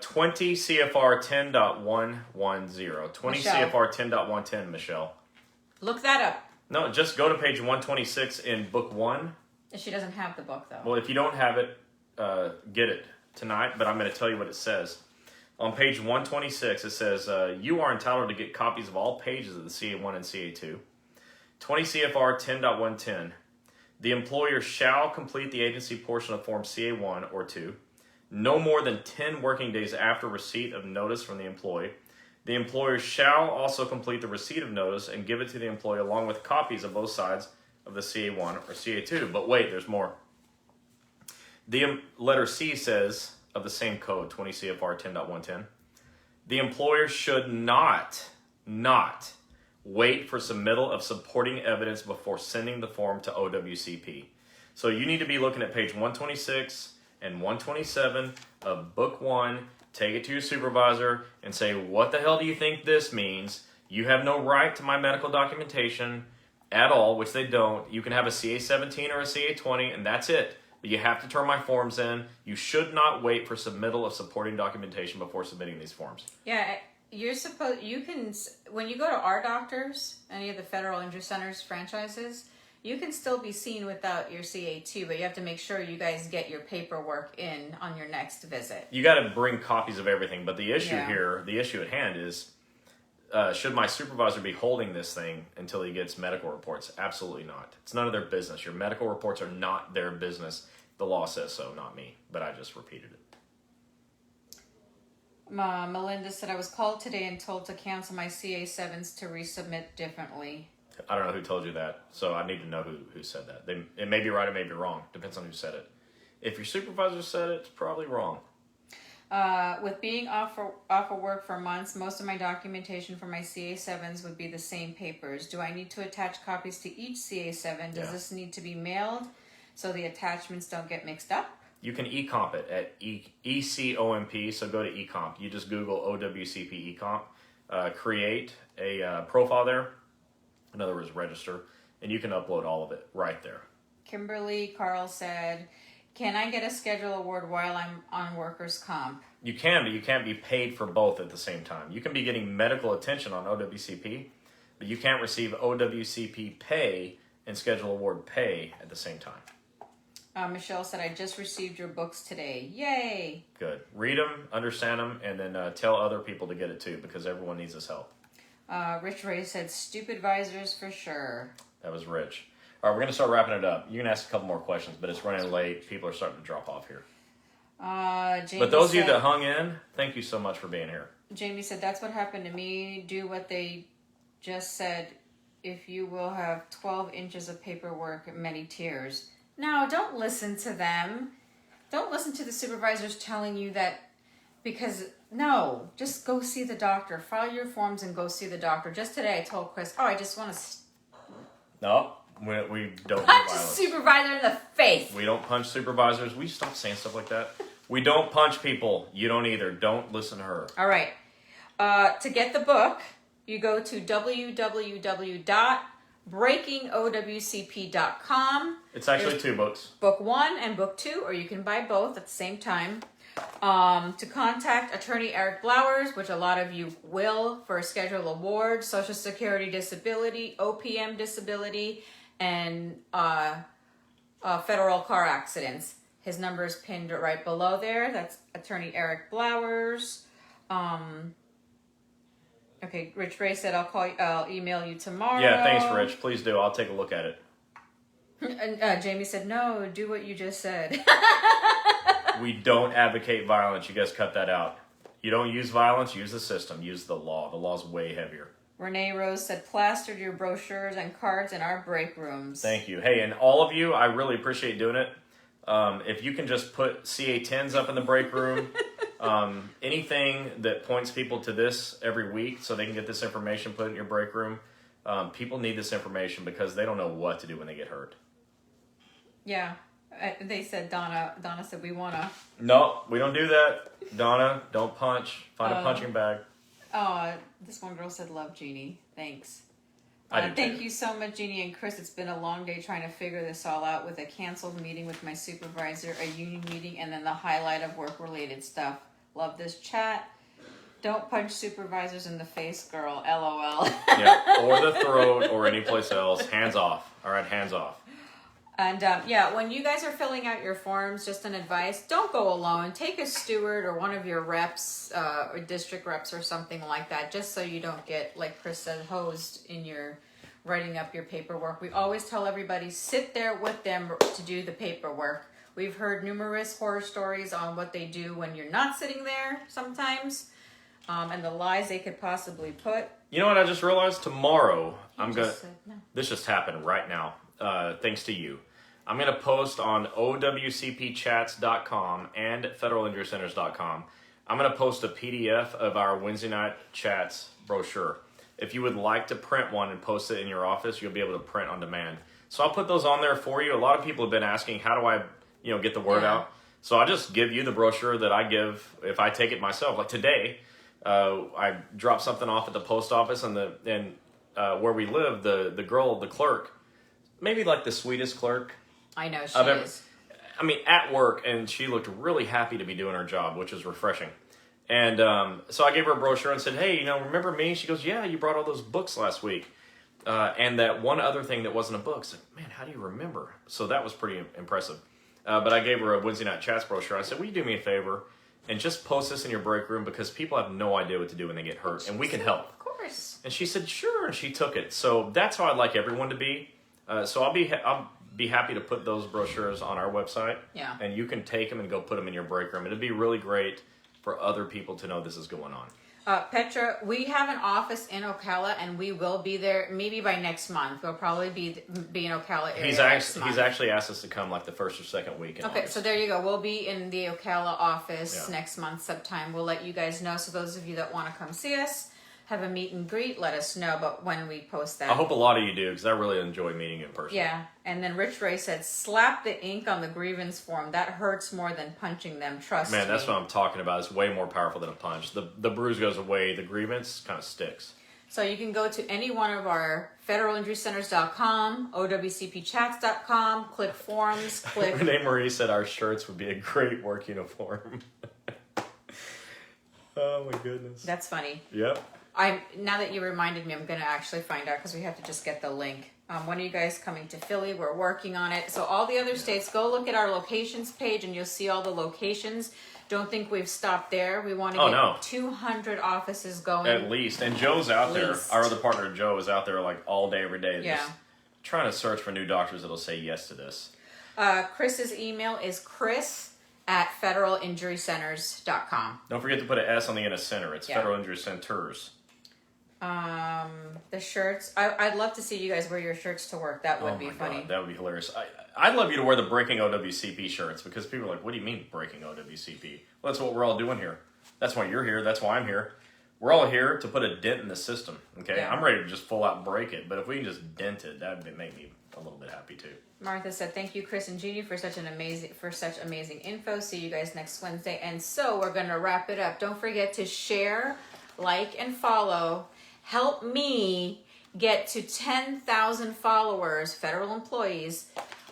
20 CFR 10.110. 20 Michelle. CFR 10.110. Michelle. Look that up. No, just go to page 126 in book 1. She doesn't have the book though. Well, if you don't have it, get it tonight. But I'm going to tell you what it says. On page 126, it says, you are entitled to get copies of all pages of the CA1 and CA2. 20 CFR 10.110. The employer shall complete the agency portion of Form CA1 or 2 no more than 10 working days after receipt of notice from the employee. The employer shall also complete the receipt of notice and give it to the employee along with copies of both sides of the CA1 or CA2. But wait, there's more. The letter C says, of the same code, 20 CFR 10.110, the employer should not wait for submittal of supporting evidence before sending the form to OWCP. So you need to be looking at page 126 and 127 of book 1, take it to your supervisor and say, what the hell do you think this means? You have no right to my medical documentation at all, which they don't. You can have a CA17 or a CA20 and that's it. But you have to turn my forms in. You should not wait for submittal of supporting documentation before submitting these forms. Yeah, you can, when you go to our doctors, any of the Federal Injury Centers franchises, you can still be seen without your CA2, but you have to make sure you guys get your paperwork in on your next visit. You got to bring copies of everything, but the issue here, the issue at hand is should my supervisor be holding this thing until he gets medical reports? Absolutely not. It's none of their business. Your medical reports are not their business. The law says so, not me. But I just repeated it. Melinda said, I was called today and told to cancel my CA7s to resubmit differently. I don't know who told you that, so I need to know who said that. It may be right, it may be wrong. Depends on who said it. If your supervisor said it, it's probably wrong. With being off of work for months, most of my documentation for my CA7s would be the same papers. Do I need to attach copies to each CA7? Does this need to be mailed so the attachments don't get mixed up? You can e-comp it at ECOMP, so go to e-comp. You just Google OWCP e-comp, create a profile there, in other words, register, and you can upload all of it right there. Kimberly Carl said, can I get a schedule award while I'm on workers' comp? You can, but you can't be paid for both at the same time. You can be getting medical attention on OWCP, but you can't receive OWCP pay and schedule award pay at the same time. Michelle said, I just received your books today. Yay! Good. Read them, understand them, and then tell other people to get it too, because everyone needs this help. Rich Ray said, stupid visors for sure. That was Rich. All right, we're going to start wrapping it up. You can ask a couple more questions, but it's running late. People are starting to drop off here. But those of you that hung in, thank you so much for being here. Jamie said, that's what happened to me. Do what they just said. If you will have 12 inches of paperwork, many tears. No, don't listen to them. Don't listen to the supervisors telling you that, because no, just go see the doctor. File your forms and go see the doctor. Just today I told Chris, I just want to... No, we don't punch a supervisor in the face. We don't punch supervisors. We stop saying stuff like that. We don't punch people. You don't either. Don't listen to her. All right. To get the book, you go to www.breakingowcp.com. It's actually There's 2 books. Book 1 and book 2, or you can buy both at the same time. To contact Attorney Eric Blowers, which a lot of you will, for a schedule award, Social Security disability, OPM disability, and federal car accidents. His number is pinned right below there. That's Attorney Eric Blowers. Okay, Rich Ray said, I'll email you tomorrow. Yeah, thanks, Rich. Please do. I'll take a look at it. And Jamie said, no, do what you just said. We don't advocate violence. You guys cut that out. You don't use violence, use the system. Use the law. The law's way heavier. Renee Rose said, plastered your brochures and cards in our break rooms. Thank you. Hey, and all of you, I really appreciate doing it. If you can just put CA10s up in the break room, anything that points people to this every week so they can get this information put in your break room. People need this information because they don't know what to do when they get hurt. Yeah. They said, Donna said, we want to... No, we don't do that. Donna, don't punch. Find a punching bag. Oh, this one girl said, love Gini. Thanks. Thank you so much, Gini and Chris. It's been a long day trying to figure this all out with a canceled meeting with my supervisor, a union meeting, and then the highlight of work-related stuff. Love this chat. Don't punch supervisors in the face, girl. LOL. Yeah, or the throat or any place else. Hands off. All right, hands off. And when you guys are filling out your forms, just an advice, don't go alone. Take a steward or one of your reps or district reps or something like that, just so you don't get, like Chris said, hosed in your writing up your paperwork. We always tell everybody, sit there with them to do the paperwork. We've heard numerous horror stories on what they do when you're not sitting there sometimes, and the lies they could possibly put. You know what I just realized? Tomorrow, this just happened right now. Thanks to you. I'm going to post on OWCPchats.com and federalinjurycenters.com. I'm going to post a PDF of our Wednesday night chats brochure. If you would like to print one and post it in your office, you'll be able to print on demand. So I'll put those on there for you. A lot of people have been asking, how do I, get the word out? So I'll just give you the brochure that I give if I take it myself. Like today, I dropped something off at the post office, and where we live, the girl, the clerk, maybe like the sweetest clerk. I know, she is. I mean, at work, and she looked really happy to be doing her job, which is refreshing. And so I gave her a brochure and said, hey, remember me? She goes, yeah, you brought all those books last week. And that one other thing that wasn't a book. I said, man, how do you remember? So that was pretty impressive. But I gave her a Wednesday night chats brochure. I said, will you do me a favor and just post this in your break room, because people have no idea what to do when they get hurt, and we can help. Of course. course. And she said, sure, and she took it. So that's how I'd like everyone to be. So I'll be happy to put those brochures on our website. Yeah. And you can take them and go put them in your break room. It'd be really great for other people to know this is going on. Petra, we have an office in Ocala, and we will be there maybe by next month. We'll probably be in Ocala area He's actually asked us to come like the first or second week in August. So there you go. We'll be in the Ocala office next month sometime. We'll let you guys know. So those of you that want to come see us, have a meet and greet, let us know about when we post that. I hope a lot of you do, because I really enjoy meeting in person. Yeah, and then Rich Ray said, slap the ink on the grievance form. That hurts more than punching them, trust me. Man, that's what I'm talking about. It's way more powerful than a punch. The bruise goes away, the grievance kind of sticks. So you can go to any one of our federalinjurycenters.com, OWCPchats.com, click forms, click... Renee Marie said our shirts would be a great work uniform. Oh my goodness. That's funny. Yep. Now that you reminded me, I'm going to actually find out because we have to just get the link. When are you guys coming to Philly? We're working on it. So all the other states, go look at our locations page and you'll see all the locations. Don't think we've stopped there. We want to get 200 offices going. At least. And Joe's out there. Our other partner, Joe, is out there like all day, every day. Yeah. Just trying to search for new doctors that'll say yes to this. Chris's email is chris@federalinjurycenters.com. Don't forget to put an S on the end of center. It's Federal Injury Centers. The shirts. I'd love to see you guys wear your shirts to work. That would be funny. God, that would be hilarious. I'd love you to wear the Breaking OWCP shirts, because people are like, what do you mean Breaking OWCP? Well, that's what we're all doing here. That's why you're here. That's why I'm here. We're all here to put a dent in the system. Okay, I'm ready to just full out break it, but if we can just dent it, that would make me a little bit happy too. Martha said, "Thank you, Chris and Gini, for such amazing info. See you guys next Wednesday." And so we're gonna wrap it up. Don't forget to share, like, and follow. Help me get to 10,000 followers, federal employees,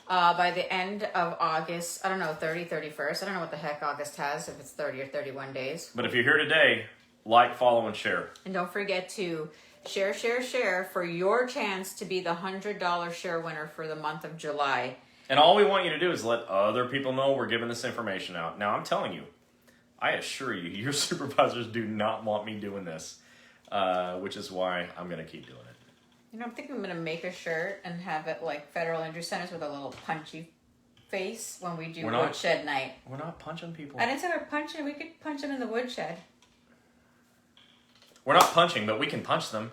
by the end of August. I don't know, 30, 31st. I don't know what the heck August has, if it's 30 or 31 days. But if you're here today, like, follow, and share. And don't forget to share for your chance to be the $100 share winner for the month of July. And all we want you to do is let other people know we're giving this information out. Now, I'm telling you, I assure you, your supervisors do not want me doing this, which is why I'm going to keep doing it. You know, I'm thinking I'm going to make a shirt and have it like Federal Injury Centers with a little punchy face when we do woodshed night. We're not punching people. I didn't say we're punching. We could punch them in the woodshed. We're not punching, but we can punch them.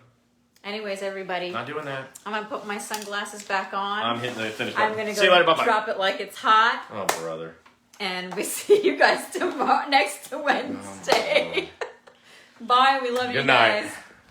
Anyways, everybody. Not doing that. I'm going to put my sunglasses back on. I'm hitting the finish button. I'm going to go drop it like it's hot. Oh, brother. And we see you guys tomorrow, next Wednesday. Bye. We love you guys. Good night.